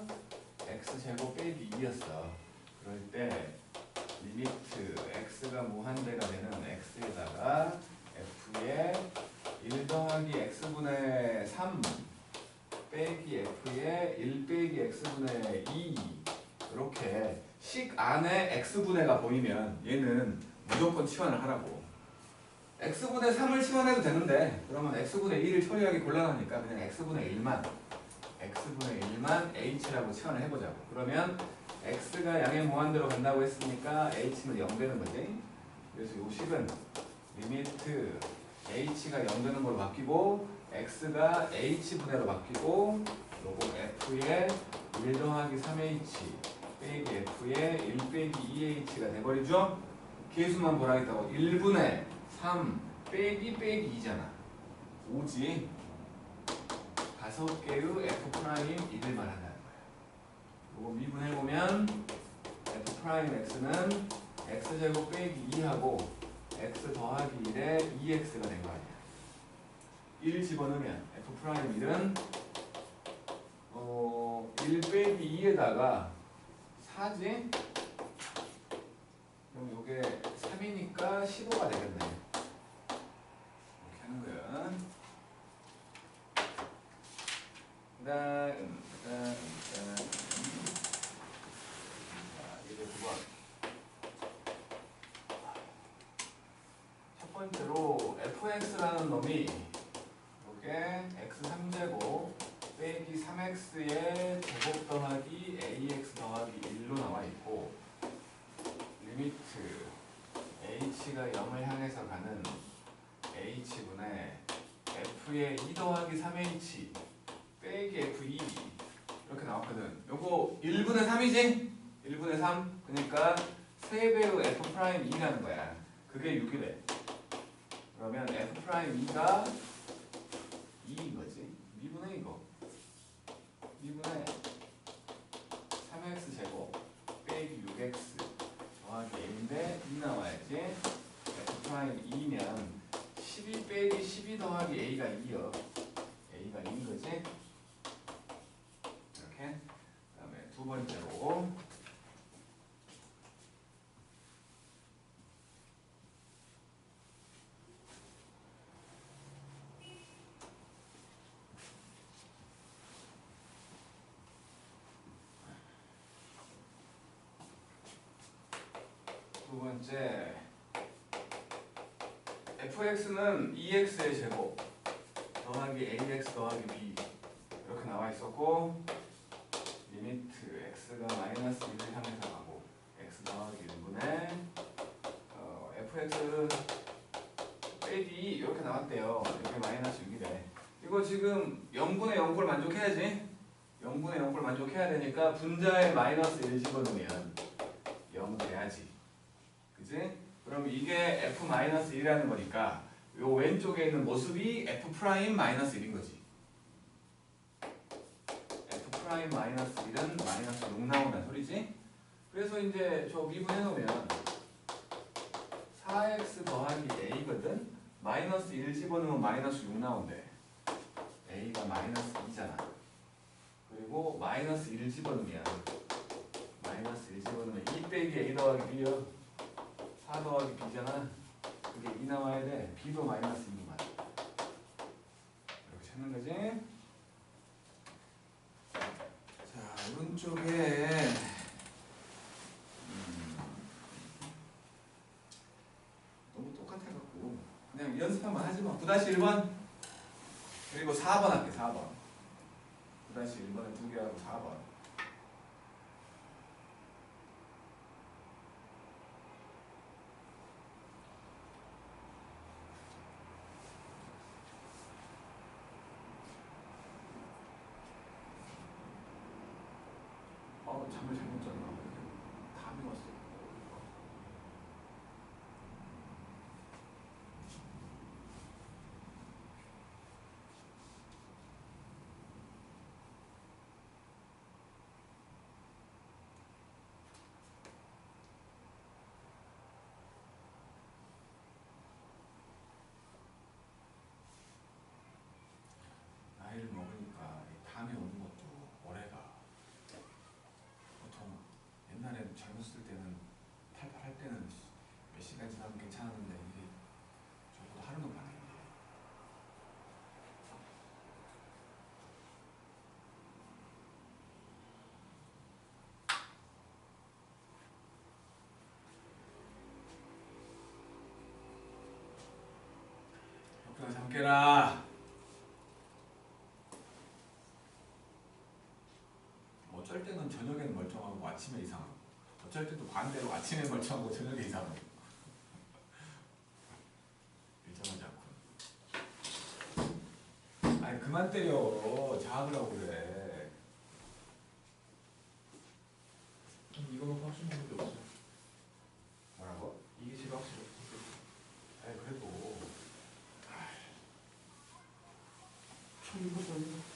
x제곱 빼기 2였어. 그럴 때 리미트 x가 무한대가 되는 x에다가 f의 1 더하기 x분의 3 빼기 f의 1 빼기 x분의 2 이렇게 식 안에 x분해가 보이면 얘는 무조건 치환을 하라고. x분의 3을 치환해도 되는데 그러면 x분의 2를 처리하기 곤란하니까 그냥 x분의 1만 h라고 치환을 해보자고. 그러면 x가 양의 무한대로 간다고 했으니까 h는 0 되는 거지. 그래서 이 식은 리미트 h가 0 되는 걸로 바뀌고 x가 h분해로 바뀌고 요거 f의 1 더하기 3h 빼기 f의 1 빼기 2h가 돼버리죠. 계수만 보라 했다고 1분의 3 빼기 2잖아. 5지. 5개의 f'1을 말한다는 거야. 이거 미분해보면 f'x는 x제곱 빼기 2하고 x 더하기 1에 2x가 된 거 아니야. 1 집어넣으면 f'1은 1 빼기 2에다가 4지? 그럼 이게 3이니까 15가 되겠네. 번째로 fx라는 놈이 이게 x3제곱 빼기 3x의 제곱 더하기 ax 더하기 1로 나와 있고 리미트 h가 0을 향해서 가는 h분의 f의 2 더하기 3h 빼기 f2 이렇게 나왔거든. 요거 1분의 3이지? 1분의 3 그러니까 3배의 f'2라는 거야. 그게 6이래. 그러면 f'2가 2인 거지. 미분의 이거. 미분의 3x 제곱 빼기 6x 더하기 a인데 2 나와야지. f'2면 12 빼기 12 더하기 a가 2여. a가 2인 거지. 이렇게. 그 다음에 두 번째로 두 번째 fx는 2x의 제곱 더하기 ax 더하기 b 이렇게 나와 있었고 리미트 x가 마이너스 1을 향해서 가고 x 더하기 1분의 fx 빼기 2 이렇게 나왔대요. 이렇게 마이너스 6이래. 이거 지금 0분의 0꼴 만족해야지. 0분의 0꼴 만족해야 되니까 분자에 마이너스 1 집어넣으면 0 돼야지. 그지? 그럼 이게 f-1이라는 거니까 요 왼쪽에 있는 모습이 f'-1인 거지. f'-1은 마이너스 6 나온다는 소리지? 그래서 이제 저 미분해 놓으면 4x 더하기 a거든? 마이너스 1 집어넣으면 마이너스 6 나온대. a가 마이너스 2잖아. 그리고 마이너스 1 집어넣으면 2 빼기 a 더하기 b요. 4 더하기 b잖아. 그게 2 나와야 돼. b도 마이너스 2만. 이렇게 찾는 거지. 자, 오른쪽에 너무 똑같아갖고 그냥 연습 한번 하지 마. 9-1번 그리고 4번 할게. 4번 9-1번에 2개 하고 4번. 잠을 잘못 잤나? 감이 왔어. 나이를 먹으니까 감이 오는 것도 오래가. 보통 옛날에 젊었을 때는 팔팔할 때는 몇 시간 지나면 괜찮았는데 이게 저보다 하루도 가네. 벽돌아 잠 깨라. 어쩔 때는 저녁에는 멀쩡하고 아침에 이상하고 어쩔 때도 반대로 아침에 멀쩡하고 저녁에 이상하고 일정하지 않고. 아니 그만 때려. 자학을 하고 그래. 이거 놓고 확신 보는 게 없어. 뭐라고? 이게 제일 확실히 없어. 아니 그래도 총 이거 써요.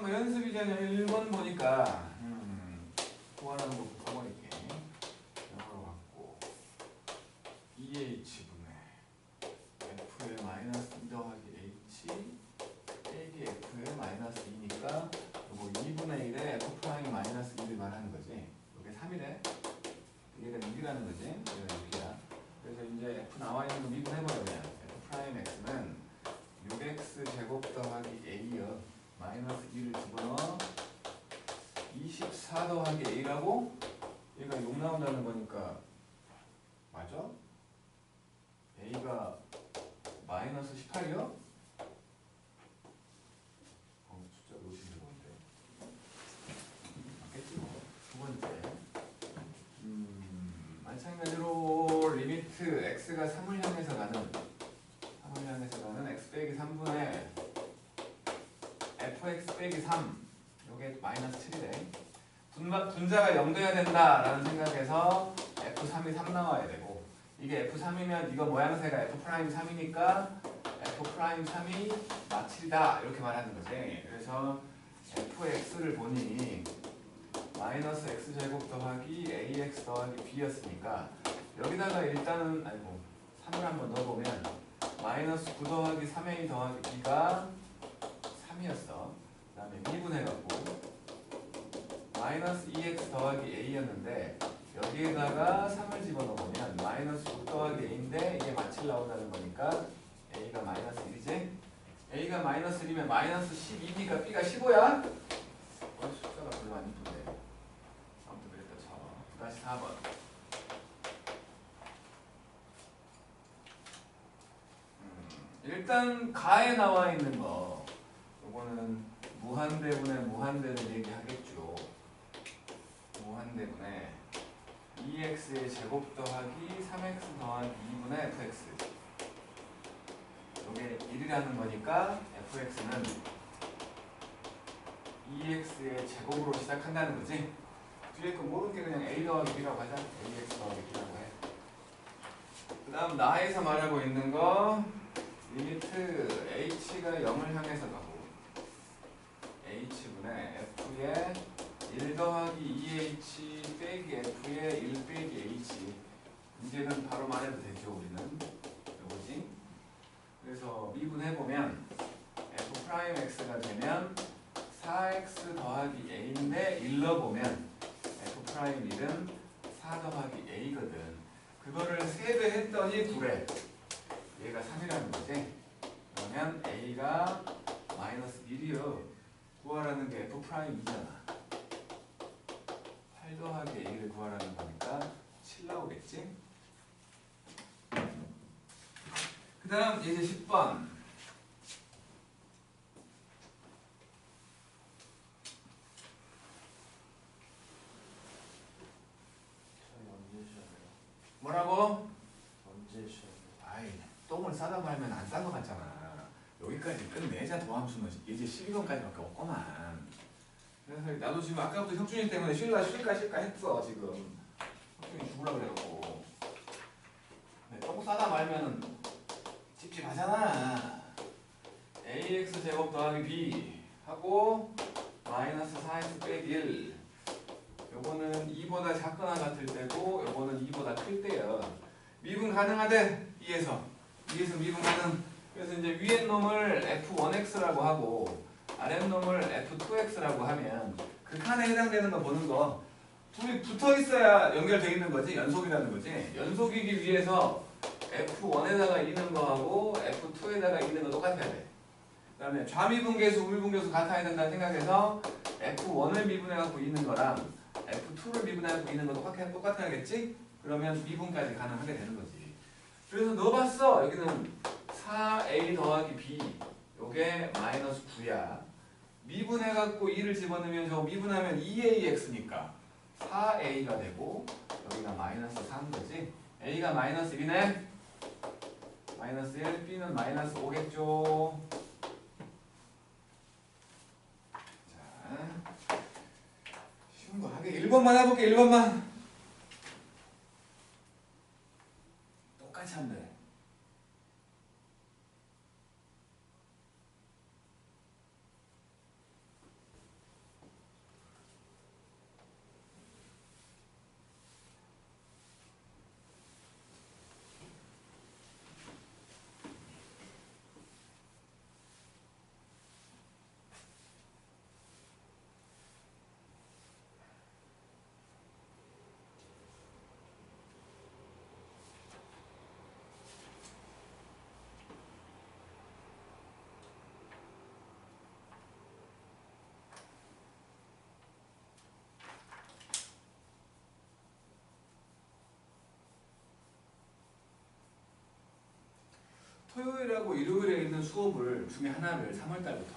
뭐 연습이잖아요. 1번 보니까 구하라는 거 붙어버릴게. 영어로 갖고 2h분의 f의 마이너스 2 더하기 h 빼기 f의 마이너스 2니까 요거 2분의 1에 f 프라임 마이너스 1을 말하는 거지. 요게 3이래. 얘가 6이라는 거지. 얘가 6이야. 그래서 이제 f 나와 있는 거 미분해버리면 f 프라임 x는 6x 제곱 더하기 a여 마이너스 2를 집어넣어 24 더하기 a라고 얘가 6 나온다는 거니까 맞아? a가 마이너스 18이요? 숫자 놓으신 게 뭔데? 맞겠지 뭐. 두 번째 마찬가지로 리미트 x가 3을 향해서 가는 x 빼기 3분의 fx 빼기 3 요게 마이너스 7이래. 분자가 0 돼야 된다라는 생각에서 f3이 3 나와야 되고 이게 f3이면 이거 모양새가 f'3이니까 f'3이 마칠이다 이렇게 말하는 거지. 그래서 fx를 보니 마이너스 x제곱 더하기 ax 더하기 b였으니까 여기다가 일단은 3을 한번 넣어보면 마이너스 9 더하기 3a 더하기 b가 3이었어. 그 다음에 미분해갖고 마이너스 2x 더하기 a였는데 여기에다가 3을 집어넣으면 마이너스 6 더하기 a인데 이게 마칠 나온다는 거니까 a가 마이너스 1이지? a가 마이너스 1이면 마이너스 12니까 b가 15야? 숫자가 별로 안 이쁜데 아무튼 그랬다 쳐. 다시 4번 일단 가에 나와 있는 거 요거는 무한대분의 무한대를 얘기하겠죠. 무한대분의 2x의 제곱 더하기 3x 더하기 2분의 fx 요게 1이라는 거니까 fx는 2x의 제곱으로 시작한다는 거지. 뒤에 거 모르는 게 그냥 a 더하기 b라고 하자. ax 더하기 b라고 해. 그 다음 나에서 말하고 있는 거 리미트 h가 0을 향해서 가고 h분의 f의 1 더하기 2h 빼기 f의 1 빼기 h 이제는 바로 말해도 되죠. 우리는 요거지. 그래서 미분해보면 f'x가 되면 4x 더하기 a인데 1 넣어보면 f'1은 4 더하기 a거든. 그거를 3배 했더니 9래. 얘가 3이라는 거지. 그러면 a가 마이너스 1이요. 구하라는 게 f'이잖아. 8 더하기 a를 구하라는 거니까 7 나오겠지. 그 다음 이제 10번 저희 언제 쉬어야 돼요? 뭐라고? 언제 쉬어야 돼요? 아이 똥을 싸다 말면 안 싼 거 같잖아. 여기까지 끝내자. 도함수는 이제 12번까지밖에 없구만. 그래서 나도 지금 아까부터 형준이 때문에 쉴까 했어. 지금 형준이 죽으려고 그래갖고. 근데 똥 싸다 말면은 찝찝하잖아. ax 제곱 더하기 b 하고 마이너스 4x 빼기 1 요거는 2보다 작거나 같을 때고 요거는 2보다 클 때요. 미분 가능하대. 2에서 미분 가능. 그래서 이제 위에 놈을 f1x라고 하고 아래 놈을 f2x라고 하면 그 칸에 해당되는 거 보는 거 둘이 붙어 있어야 연결되어 있는 거지. 연속이라는 거지. 연속이기 위해서 f1에다가 있는 거하고 f2에다가 있는 거 똑같아야 돼. 그 다음에 좌미분계수 우미분계수 같아야 된다는 생각해서 f1을 미분해갖고 있는 거랑 f2를 미분해갖고 있는 거 똑같아야겠지? 그러면 미분까지 가능하게 되는 거지. 그래서 넣어봤어. 여기는 4a 더하기 b 요게 마이너스 9야. 미분해갖고 2를 집어넣으면 저거 미분하면 2ax니까 4a가 되고 여기가 마이너스 3 거지. a가 마이너스 1이네. 마이너스 1, b는 마이너스 5겠죠. 자, 쉬운 거 하게 1번만 해볼게. 1번만 똑같이 하면 돼. 토요일하고 일요일에 있는 수업을 중에 하나를 3월달부터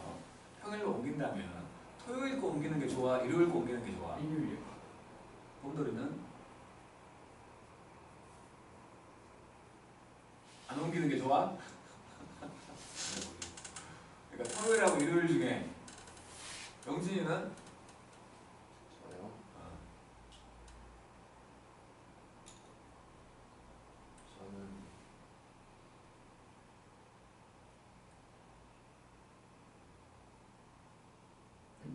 평일로 옮긴다면 토요일 거 옮기는 게 좋아? 일요일 거 옮기는 게 좋아? 일요일이요. 봄돌이는 안 옮기는 게 좋아? 그러니까 토요일하고 일요일 중에 영진이는 저요? 저는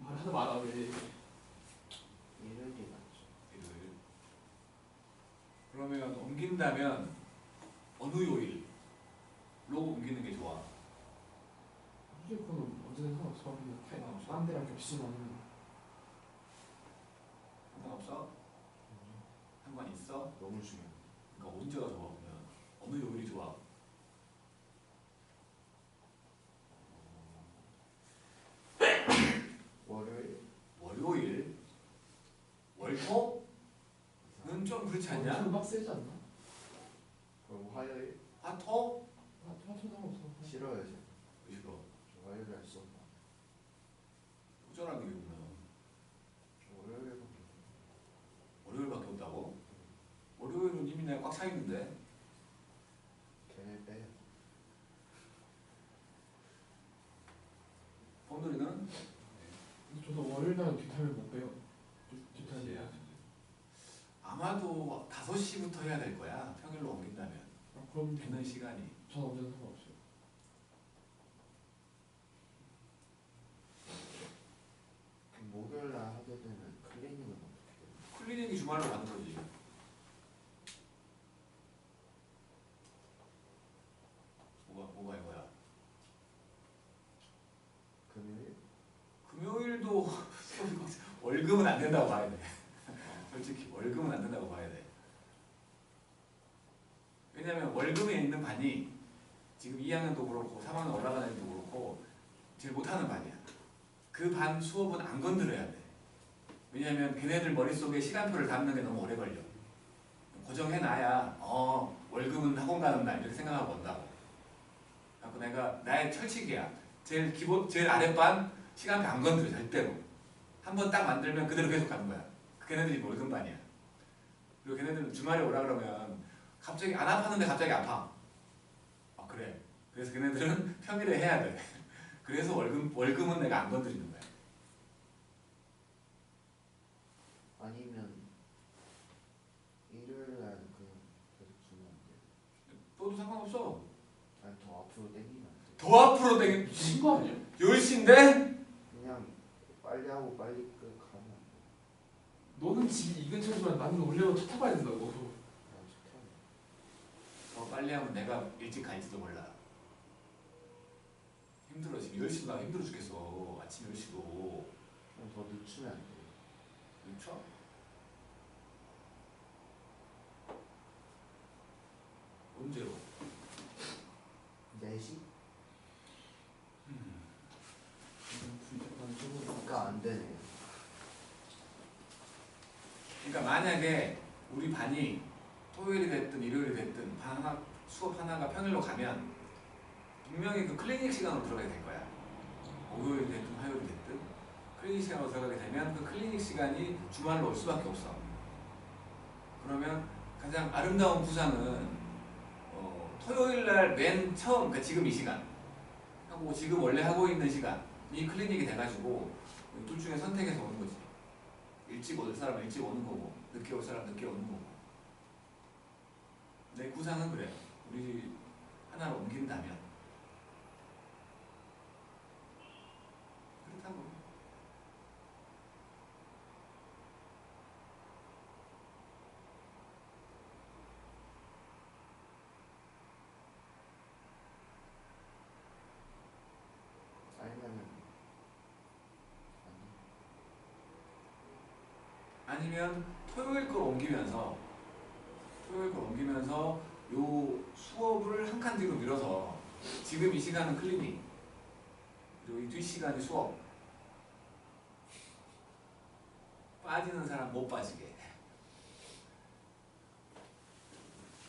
말하다 말아 왜? 일요일이 낫죠. 일요일. 그러면 옮긴다면 어느 요일로 옮기는 게 좋아? 이게 그건 언제나 상관없어. 그냥 딴 데랑 겹치지만 않으면. 상관없어? 상관 있어? 너무 중요해. 그러니까 언제가 좋아 그러면? 어느 요일이 좋아? 월요일? 월요일? 월토는 좀 그렇지 않냐? 좀 빡세지 않나? 그럼 화요일? 화토? 화초 상관없어. 싫어요 저. 싫어. 저 화요일 할 수 없나? 꾸준하게 외우면 저 월요일밖에 월요일밖에 없다고? 월요일은 이미 내가 꽉 차 있는데. 걔네 빼요. 봄돌이는? 저도 월요일 날은 뒷타임을 못 빼요. 뒷타임 해야 아마도 5시부터 해야 될 거야. 평일로 옮긴다면. 그럼 되는 시간이. 전 언제나 상관없어요. 그럼 목요일 날 하게 되면 클리닉은 어떻게 돼요? 클리닉이 주말로 가는 거지. 뭐가 이거야? 금요일? 금요일도 월급은 안 된다고 봐야 돼. 솔직히 월급은 안 된다고 봐야 돼. 왜냐면 월급에 있는 반이 지금 2학년도 그렇고 3학년 올라가는 애도 그렇고 제일 못하는 반이야. 그 반 수업은 안 건드려야 돼. 왜냐면 걔네들 머릿속에 시간표를 담는 게 너무 오래 걸려. 고정해놔야 월급은 학원 가는 날 이렇게 생각하고 온다고. 그래서 내가 나의 철칙이야. 제일 아랫반 시간표 안 건드려 절대로. 한번 딱 만들면 그대로 계속 가는 거야. 걔네들이 월급반이야. 그리고 걔네들은 주말에 오라 그러면 갑자기 안 아팠는데 갑자기 아파. 그래. 그래서 걔네들은 평일에 해야 돼. 그래서 월급은 내가 안 건드리는 거야. 아니면 일요일 날 그냥 계속 주면 안 돼요? 너도 상관없어. 아니 더 앞으로 땡기면 안 돼요? 더 앞으로 되게 미친 거 아니야? 10시인데? 그냥 빨리 하고 빨리 가면 안 돼요? 너는 집이 이 근처지만 나는 올려면 차 타봐야 된다고. 아 좋다. 더 빨리 하면 내가 일찍 갈지도 몰라. 힘들어. 지금 10시도 나 힘들어 죽겠어. 아침 10시도. 그럼 더 늦추면 안 돼요? 그렇죠? 언제로? 4시? 그러니까 안 되네요. 그러니까 만약에 우리 반이 토요일이 됐든 일요일이 됐든 수업 하나가 평일로 가면 분명히 그 클리닉 시간으로 들어가게 될 거야. 목요일이 됐든 화요일이 됐든 클리닉 시간으로 들어가게 되면 그 클리닉 시간이 주말로 올 수밖에 없어. 그러면 가장 아름다운 구상은 토요일 날 맨 처음, 그러니까 지금 이 시간 하고 지금 원래 하고 있는 시간이 클리닉이 돼가지고 둘 중에 선택해서 오는 거지. 일찍 올 사람은 일찍 오는 거고 늦게 올 사람은 늦게 오는 거고. 내 구상은 그래. 우리 하나를 옮긴다면 그렇다고. 아니면은 아니면 토요일 걸 옮기면서 요 수업을 한 칸 뒤로 밀어서 지금 이 시간은 클리닉 그리고 이 뒷시간이 수업. 빠지는 사람 못 빠지게.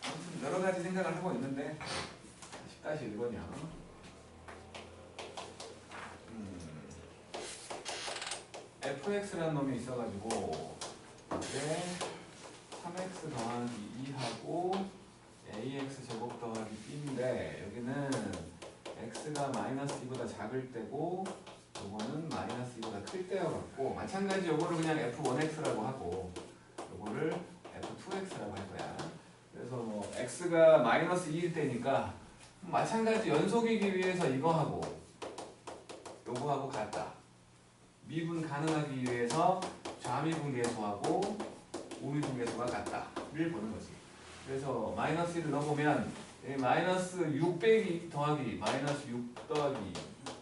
아무튼 여러 가지 생각을 하고 있는데 아쉽다. 1-1번이야. fx라는 놈이 있어가지고 이제 3x 더하기 2하고 ax 제곱 더하기 b인데 여기는 x가 마이너스 2보다 작을 때고 요거는 마이너스 2보다 클 때여갖고 마찬가지 요거를 그냥 f1x라고 하고 요거를 f2x라고 할 거야. 그래서 뭐 x가 마이너스 2일 때니까 마찬가지 연속이기 위해서 이거하고 요거하고 같다. 미분 가능하기 위해서 좌미분 계수하고 우미분 계수가 같다를 보는 거지. 그래서 마이너스 1을 넣어보면 마이너스 6 빼기 더하기 마이너스 6 더하기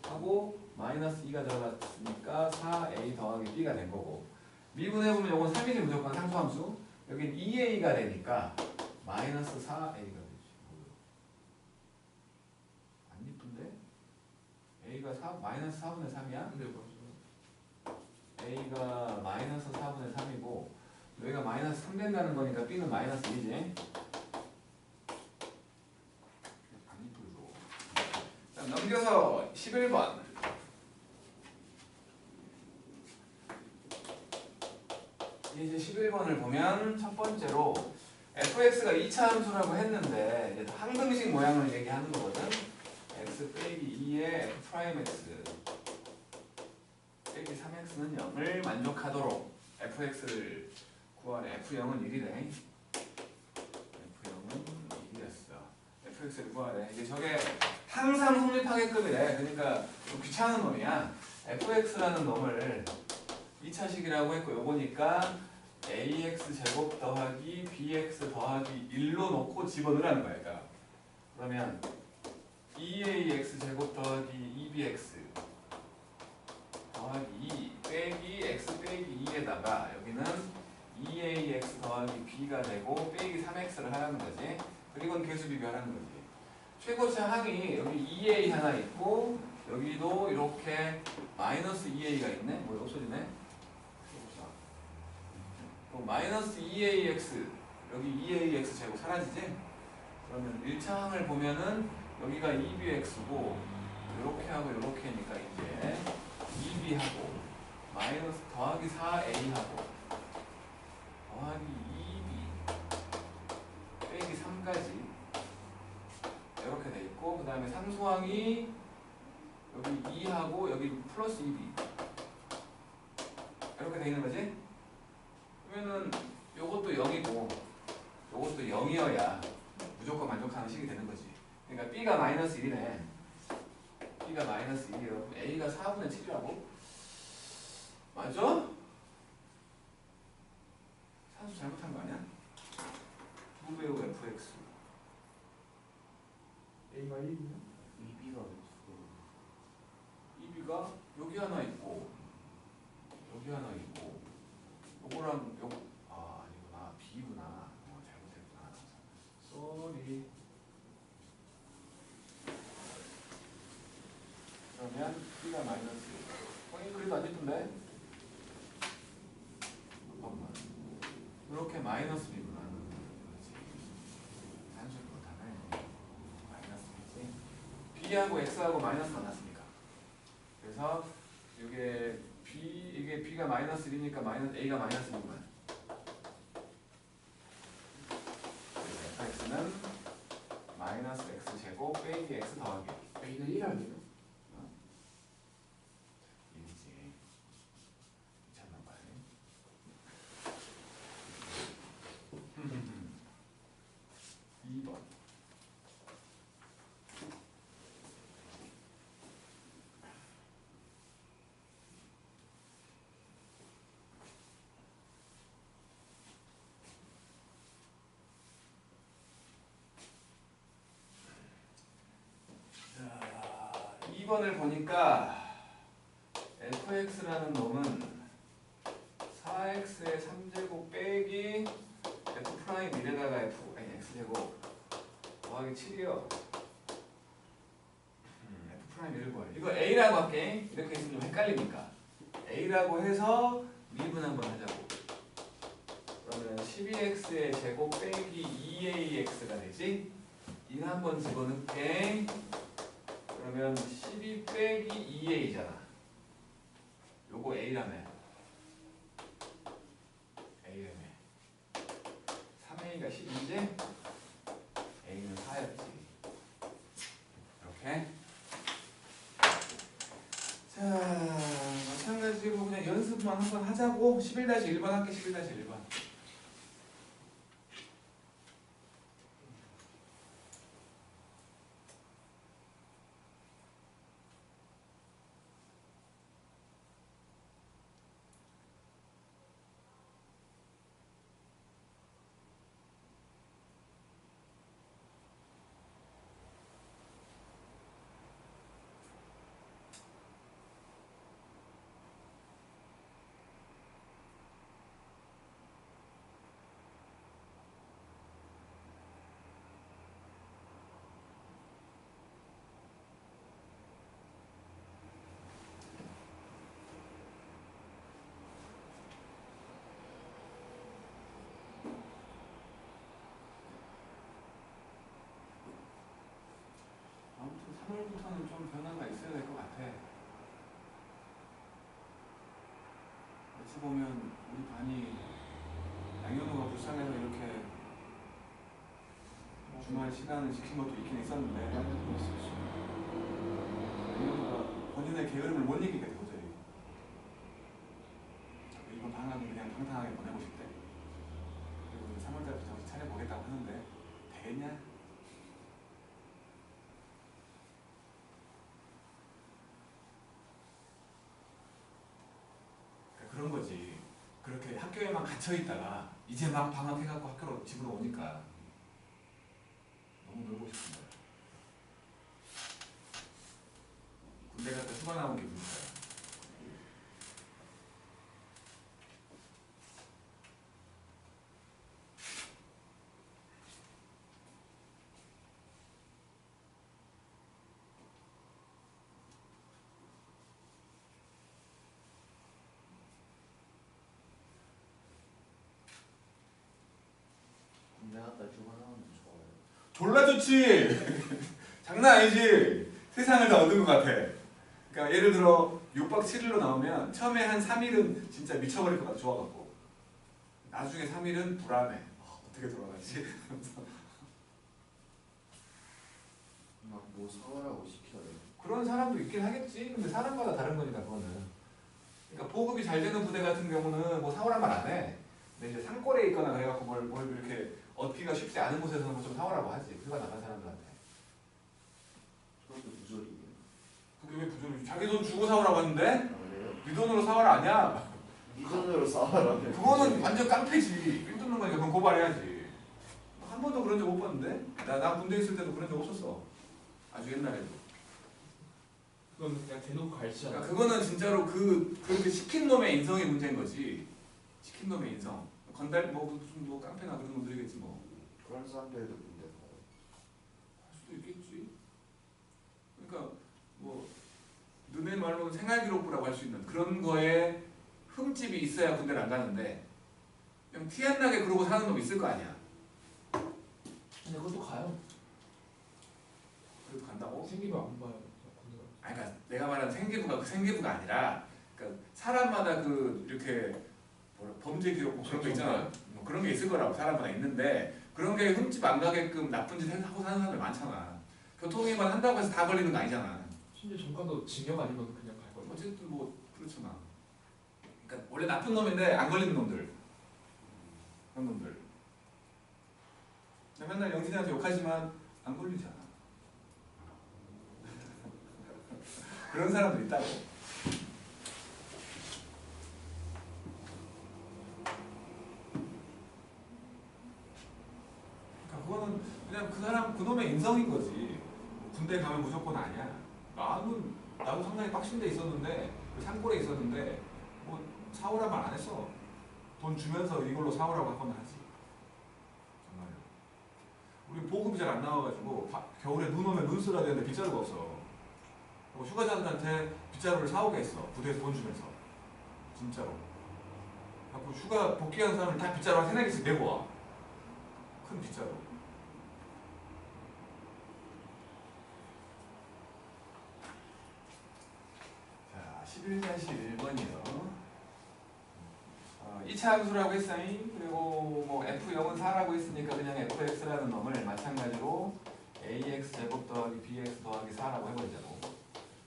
하고 마이너스 2가 들어갔으니까 4a 더하기 b가 된 거고 미분해보면 요건 3이지 무조건 상수함수 여긴 2a가 되니까 마이너스 4a가 되지. 안 이쁜데? a가 마이너스 4분의 3이야? 근데 맞아. a가 마이너스 4분의 3이고 여기가 마이너스 3 된다는 거니까 b는 마이너스 2지. 안 이쁘고. 자, 넘겨서 11번. 이제 11번을 보면 첫 번째로 fx가 2차 함수라고 했는데 이제 항등식 모양을 얘기하는 거거든. x 빼기 2의 f 프라임 x 빼기 3x는 0을 만족하도록 fx를 구하래. f0은 1이래. f0은 1이었어. fx를 구하래. 이제 저게 항상 성립하게끔이래. 그러니까 좀 귀찮은 놈이야. fx라는 놈을 2차식이라고 했고 요거니까 ax 제곱 더하기 bx 더하기 1로 놓고 집어넣으라는 거야. 그러니까. 그러면 2ax 제곱 더하기 2bx 더하기 2 빼기 x 빼기 2에다가 여기는 2ax 더하기 b가 되고 빼기 3x를 하라는 거지. 그리고 계수 비교하라는 거지. 최고차 항이 여기 2a 하나 있고 여기도 이렇게 마이너스 2a가 있네. 뭐 없어지네. 마이너스 2ax 여기 2ax 제곱 사라지지? 그러면 1차 항을 보면은 여기가 2bx고 이렇게 하고 이렇게니까 이제 2b하고 마이너스 더하기 4a하고 더하기 2b 빼기 3까지 이렇게 돼 있고 그 다음에 상수항이 여기 2하고 여기 플러스 2b 이렇게 돼 있는 거지? 그러면은 요것도 0이고 요것도 0이어야 무조건 만족하는 식이 되는 거지. 그러니까 b가 마이너스 1이네. b가 마이너스 1이요. a가 4분의 7이라고? 맞아? 산수 잘못한 거 아니야? 2배우 fx A가 1이면 2b가 왜 2b가 여기 하나 있고 여기 하나 있고 요거랑 요 아니구나 b구나. 잘못했구나. 쏘리. 그러면 b가 마이너스 그래도 안 예쁜데? 잠깐만 이렇게 마이너스 b구나. 그렇지. 단순히 못하네. 마이너스 b지. b하고 x하고 마이너스 만났으니까. 그래서 이게 b가 마이너스 1이니까 마이너스 a가 마이너스 1이구나. fx는 마이너스 x 제곱 빼기 x 더하기 A가 1 아니에요? 1이지. 미쳤나 봐요. 2번. 자, 2번을 보니까 fx라는 놈은 4x의 3제곱 빼기 f 프라임 1에다가 x제곱 더하기 7이요. f 프라임 1을 구하래. 이거 a라고 할게. 이렇게 있으면 좀 헷갈리니까 a라고 해서 미분 한번 하자고. 그러면 12x의 제곱 빼기 2ax가 되지? 이거 한번 집어넣게. 그러면 12 빼기 2a잖아. 요거 a라며. a라며. 3a가 10인데 a는 4였지. 이렇게. 자, 마찬가지로 그냥 연습만 한번 하자고. 11-1번 할게. 11-1번. 아무튼 3월부터는 좀 변화가 있어야 될 것 같아. 어찌 보면 우리 반이 양현우가 불쌍해서 이렇게 주말 시간을 지킨 것도 있긴 있었는데 양현우가 본인의 게으름을 못 이기겠대 도저히. 이번 방학은 그냥 평탄하게 보내고 싶대. 그리고 3월달부터 정신 차려보겠다고 하는데 되냐? 그런 거지. 그렇게 학교에만 갇혀 있다가 이제 막 방학해갖고 학교로 집으로 오니까 너무 놀고 싶은 거야. 군대 갔다 휴가 나온 기분이야. 군대 갔다 휴가 나오면 좋아요. 졸라 좋지. 장난 아니지. 세상을 다 얻은 것 같아. 그러니까 예를 들어 6박 7일로 나오면 처음에 한 3일은 진짜 미쳐버릴 것 같아. 좋아갖고 나중에 3일은 불안해. 어떻게 돌아가지? 막 뭐 사오라고 시켜요. 그런 사람도 있긴 하겠지. 근데 사람마다 다른 거니까 그거는. 그러니까 보급이 잘 되는 부대 같은 경우는 뭐 사오란 말 안 해. 근데 이제 산골에 있거나 그래갖고 뭘 이렇게 얻기가 쉽지 않은 곳에서는 좀 사오라고 하지. 휴가 나간 사람들한테. 그것도 부조리예요. 그게 왜 부조리? 자기 돈 주고 사오라고 하는데? 아, 그래요? 네 돈으로 사와라 아니야? 네 돈으로 사와라. 그거는 완전 깡패지. 삥 뜯는 거니까 그건 고발해야지. 한 번도 그런 적 못 봤는데? 나 군대 있을 때도 그런 적 없었어. 아주 옛날에도. 그건 그냥 대놓고 갈지 않아. 그러니까 그거는 진짜로 그렇게 시킨 놈의 인성의 문제인 거지. 시킨 놈의 인성. 건달 무슨 깡패나 그런 놈들이겠지 뭐. 그런 사람들도 군대 가요. 할 수도 있겠지. 그러니까 뭐 너네 말로는 생활기록부라고 할 수 있는 그런 거에 흠집이 있어야 군대를 안 가는데 그냥 티 안 나게 그러고 사는 놈 있을 거 아니야. 근데 그것도 가요. 그래도 간다고? 생기면 안 봐요. 군대 가. 아니, 그러니까 내가 말하는 생계부가 그 생계부가 아니라 그러니까 사람마다 그 이렇게 범죄 기록 그런 거 있잖아. 뭐 그런 게 있을 거라고 사람마다 있는데 그런 게 흠집 안 가게끔 나쁜 짓 하고 사는 사람들 많잖아. 교통위반 한다고 해서 다 걸리는 거 아니잖아. 심지어 전과도 징역 아니면 그냥 갈 거예요. 어쨌든 뭐 그렇잖아. 그러니까 원래 나쁜 놈인데 안 걸리는 놈들. 그런 놈들. 나 맨날 영진이한테 욕하지만 안 걸리잖아. 그런 사람들 있다고. 그러니까 그거는 그냥 그 사람 그놈의 인성인 거지. 군대 가면 무조건 아니야. 나도 상당히 빡신 데 있었는데 그 산골에 있었는데 뭐 사오란 말 안 했어. 돈 주면서 이걸로 사오라고 하거나 하지. 정말로. 우리 보급이 잘 안 나와가지고 겨울에 눈 오면 눈 쓰라 되는데 빗자루가 없어. 뭐 휴가자들한테 빗자루를 사오게 했어. 부대에서 돈 주면서. 진짜로. 그래서 휴가 복귀하는 사람을 다 빗자루 한 3-4개씩 내고 와. 큰 빗자루. 7-1번이요. 2차 함수라고 했어요. 그리고 뭐 f0은 4라고 했으니까 그냥 fx라는 놈을 마찬가지로 ax 제곱 더하기 bx 더하기 4라고 해보자고.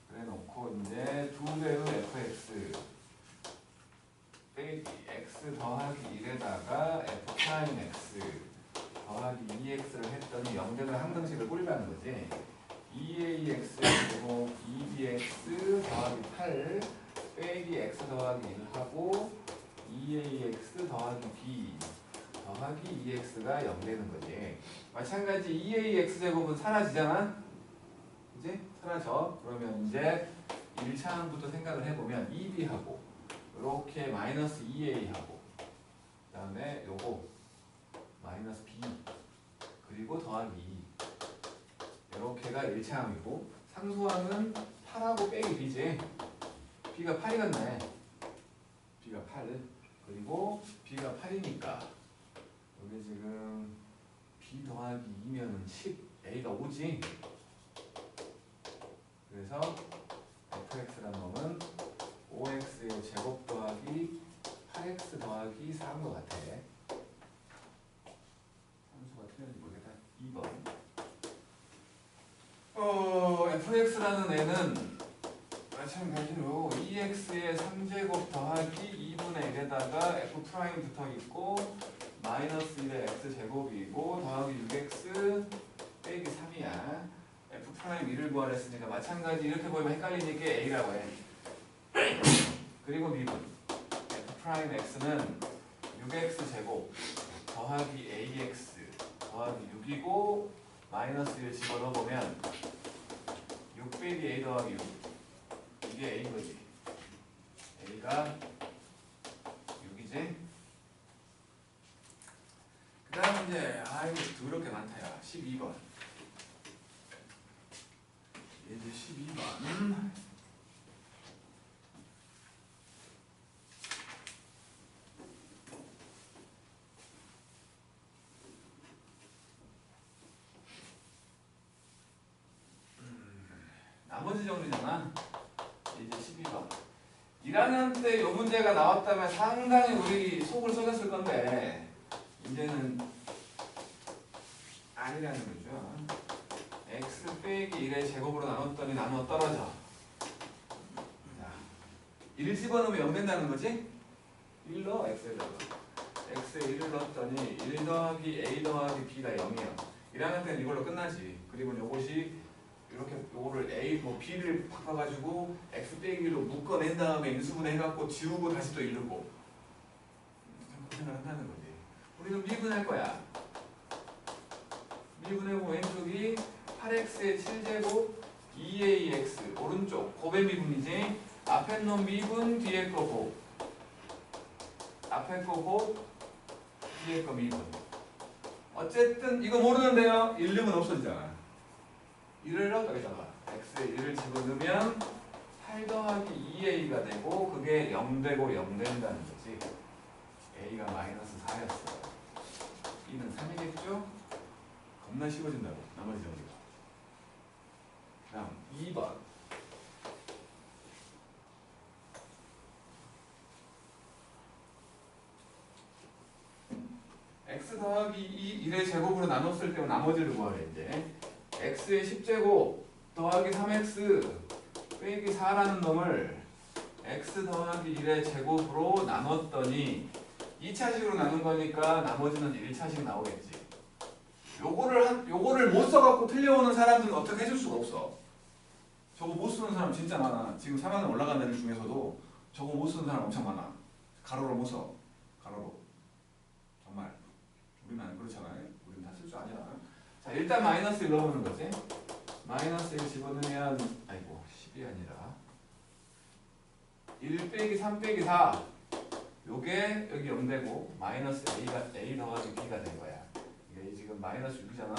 그래 놓고 이제 2배의 fx 빼기 x 더하기 1에다가 f 프라임 x 더하기 2x를 했더니 영역을 항등식을 꿀리라는 거지. 2ax 그리고 2bx 더하기 8 빼기 x 더하기 1하고 2ax 더하기 b 더하기 2x가 0 되는 거지. 마찬가지 2ax 제곱은 사라지잖아. 그지? 사라져. 그러면 이제 1차항부터 생각을 해보면 2b하고 이렇게 마이너스 2a하고 그 다음에 요거 마이너스 b 그리고 더하기 2 이렇게가 1차항이고 상수항은 8하고 빼기 b지. b가 8이겠네. b가 8 그리고 b가 8이니까 여기 지금 b 더하기 2면은 10 a가 5지. 그래서 fx라는 놈은 5x의 제곱 더하기 8x 더하기 4인 것 같아. 함수가 틀렸는지 모르겠다. 2번 fx라는 애는 마찬가지로 2x의 3제곱 더하기 2분의 1에다가 f 프라임 붙어 있고 마이너스 1의 x 제곱이고 더하기 6x 빼기 3이야. f 프라임 1을 구하라 했으니까 마찬가지 이렇게 보이면 헷갈리니까 a라고 해. 그리고 미분 f 프라임 x는 6x 제곱 더하기 ax 더하기 6이고 마이너스 1 집어넣어 보면 6 빼기 a 더하기 6 이게 a인 거지. a가 6이지. 그 다음 이제 이거 더럽게 많다야. 12번. 이제 12번. 나머지 정리잖아. 이제 12번. 1학년 때 이 문제가 나왔다면 상당히 우리 속을 썩였을 건데 이제는 아니라는 거죠. x 빼기 1의 제곱으로 나눴더니 나누어 떨어져. 자, 1 집어넣으면 0 된다는 거지? 1 넣어 x에다가. x에 1을 넣었더니 1 더하기 a 더하기 b가 0이야. 1학년 때는 이걸로 끝나지. 그리고 이것이 이렇게 요거를 a 뭐 b를 바꿔가지고 x 빼기로 묶어낸 다음에 인수분해 해갖고 지우고 다시 또 이르고 고생을 한다는 거지. 우리는 미분할 거야. 미분해보면 왼쪽이 8x의 7제곱 2ax 오른쪽 곱의 미분이지. 앞에 놈 미분 뒤에 거 곱. 앞에 거 곱 뒤에 거 미분. 어쨌든 이거 모르는데요. 1, 6은 없어지잖아. 1을 여기다가 x에 1을 집어넣으면 8 더하기 2a가 되고 그게 0 되고 0 된다는 거지. a가 마이너스 4였어. b는 3이겠죠? 겁나 쉬워진다고 나머지 정리가. 다음 2번. x 더하기 2 1의 제곱으로 나눴을 때 나머지를 구하래 이제. x의 10제곱 더하기 3x 빼기 4라는 놈을 x 더하기 1의 제곱으로 나눴더니 2차식으로 나눈 거니까 나머지는 1차식 나오겠지. 요거를 못 써갖고 틀려오는 사람들은 어떻게 해줄 수가 없어. 저거 못 쓰는 사람 진짜 많아. 지금 3학년 올라간 애들 중에서도 저거 못 쓰는 사람 엄청 많아. 가로로 못 써. 가로로. 정말. 우리는 안 그렇잖아요. 우리는 다 쓸 줄 아냐. 자, 일단 마이너스 1 넣어보는 거지. 마이너스 1 집어넣으면 아이고 10이 아니라 1 빼기 3 빼기 4 요게 여기 0 되고 마이너스 a가 a 더하기 b가 된 거야. 이게 지금 마이너스 6이잖아.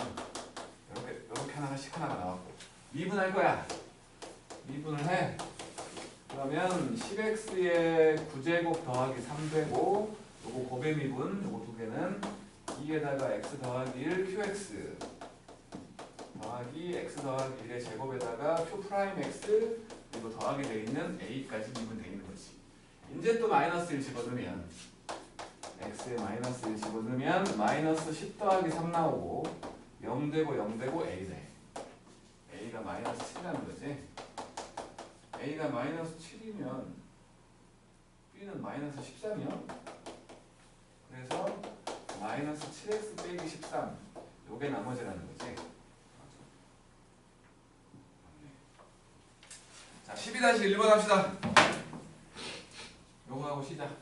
이렇게 하나씩 하나가 나왔고 미분할 거야. 미분을 해. 그러면 10x의 9제곱 더하기 3 되고 요거 곱의 미분 요거 두 개는 2에다가 x 더하기 1 qx 더하기 x 더하기 1의 제곱에다가 q 프라임 x 그리고 더하게 돼 있는 a까지 미분 돼 있는 거지. 이제 또 마이너스 1 집어넣으면 x에 마이너스 1 집어넣으면 마이너스 10 더하기 3 나오고 0 되고 0 되고 a 돼. a가 마이너스 7이라는 거지. a가 마이너스 7이면 b는 마이너스 13이요. 그래서 마이너스 7x 빼기 13 요게 나머지라는 거지. 자, 12-1번 합시다. 요거 하고 시작.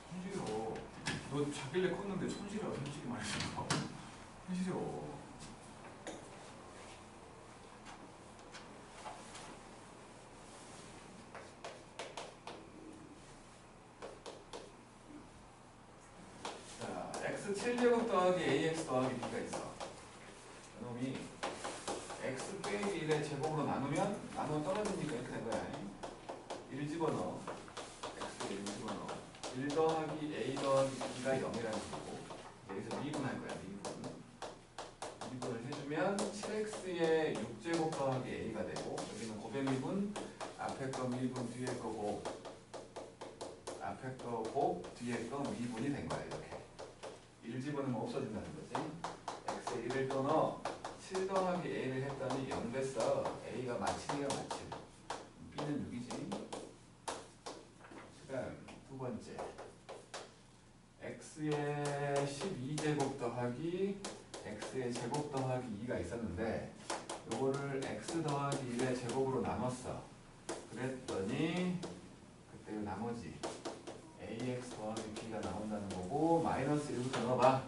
손실어. 너 자길래 컸는데 손실어. 솔직히 말해서. 손실어. 자, x 7제곱 더하기 ax 더하기 b가 있어. 그놈이 x 빼기 1의 제곱으로 나누면 나누면 떨어지니까 이렇게 된 거야. 1 집어넣어. x에 1 집어넣어. 1 더하기 a 더하기 b가 0이라는 거고 여기서 미분할 거야. 미분을 해주면 7x에 6제곱 더하기 a가 되고 여기는 곱의 미분 앞에 거 미분 뒤에 거고 앞에 거 곱 뒤에 거 미분이 된 거야. 이렇게 1 집어넣으면 없어진다는 거지. x에 1을 또 넣어 7 더하기 a를 했더니 0 됐어. a가 마침이야 마침. b는 6이지. 그 다음 두 번째 x에 12제곱 더하기 x의 제곱 더하기 2가 있었는데 요거를 x 더하기 1의 제곱으로 나눴어. 그랬더니 그때 나머지 ax 더하기 b가 나온다는 거고 마이너스 1부터 넣어봐.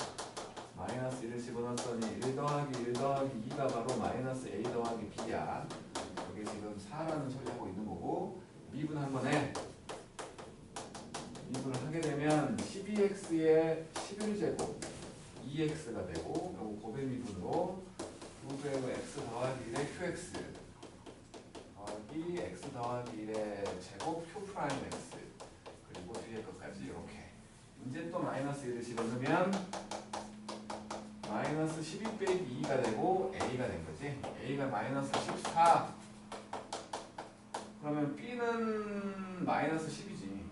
마이너스 1을 집어넣었더니 1 더하기 1 더하기 2가 바로 마이너스 a 더하기 b야. 여기 지금 4라는 소리하고 있는 거고 미분 한번 해. 미분을 하게 되면 12x에 11제곱 2x가 되고 요거 곱의 미분으로 2배의 x 더하기 1의 qx 더하기 x 더하기 1의 제곱 q 프라임 x 그리고 뒤에 것까지 이렇게. 이제 또 마이너스 1을 집어넣으면 마이너스 12 빼기 2가 되고 a가 된 거지. a가 마이너스 14. 그러면 b는 마이너스 10이지.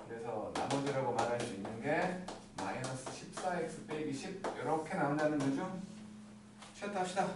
그래서 나머지라고 말할 수 있는 게 마이너스 14x 빼기 10 이렇게 나온다는 거죠. 쉬었다 합시다.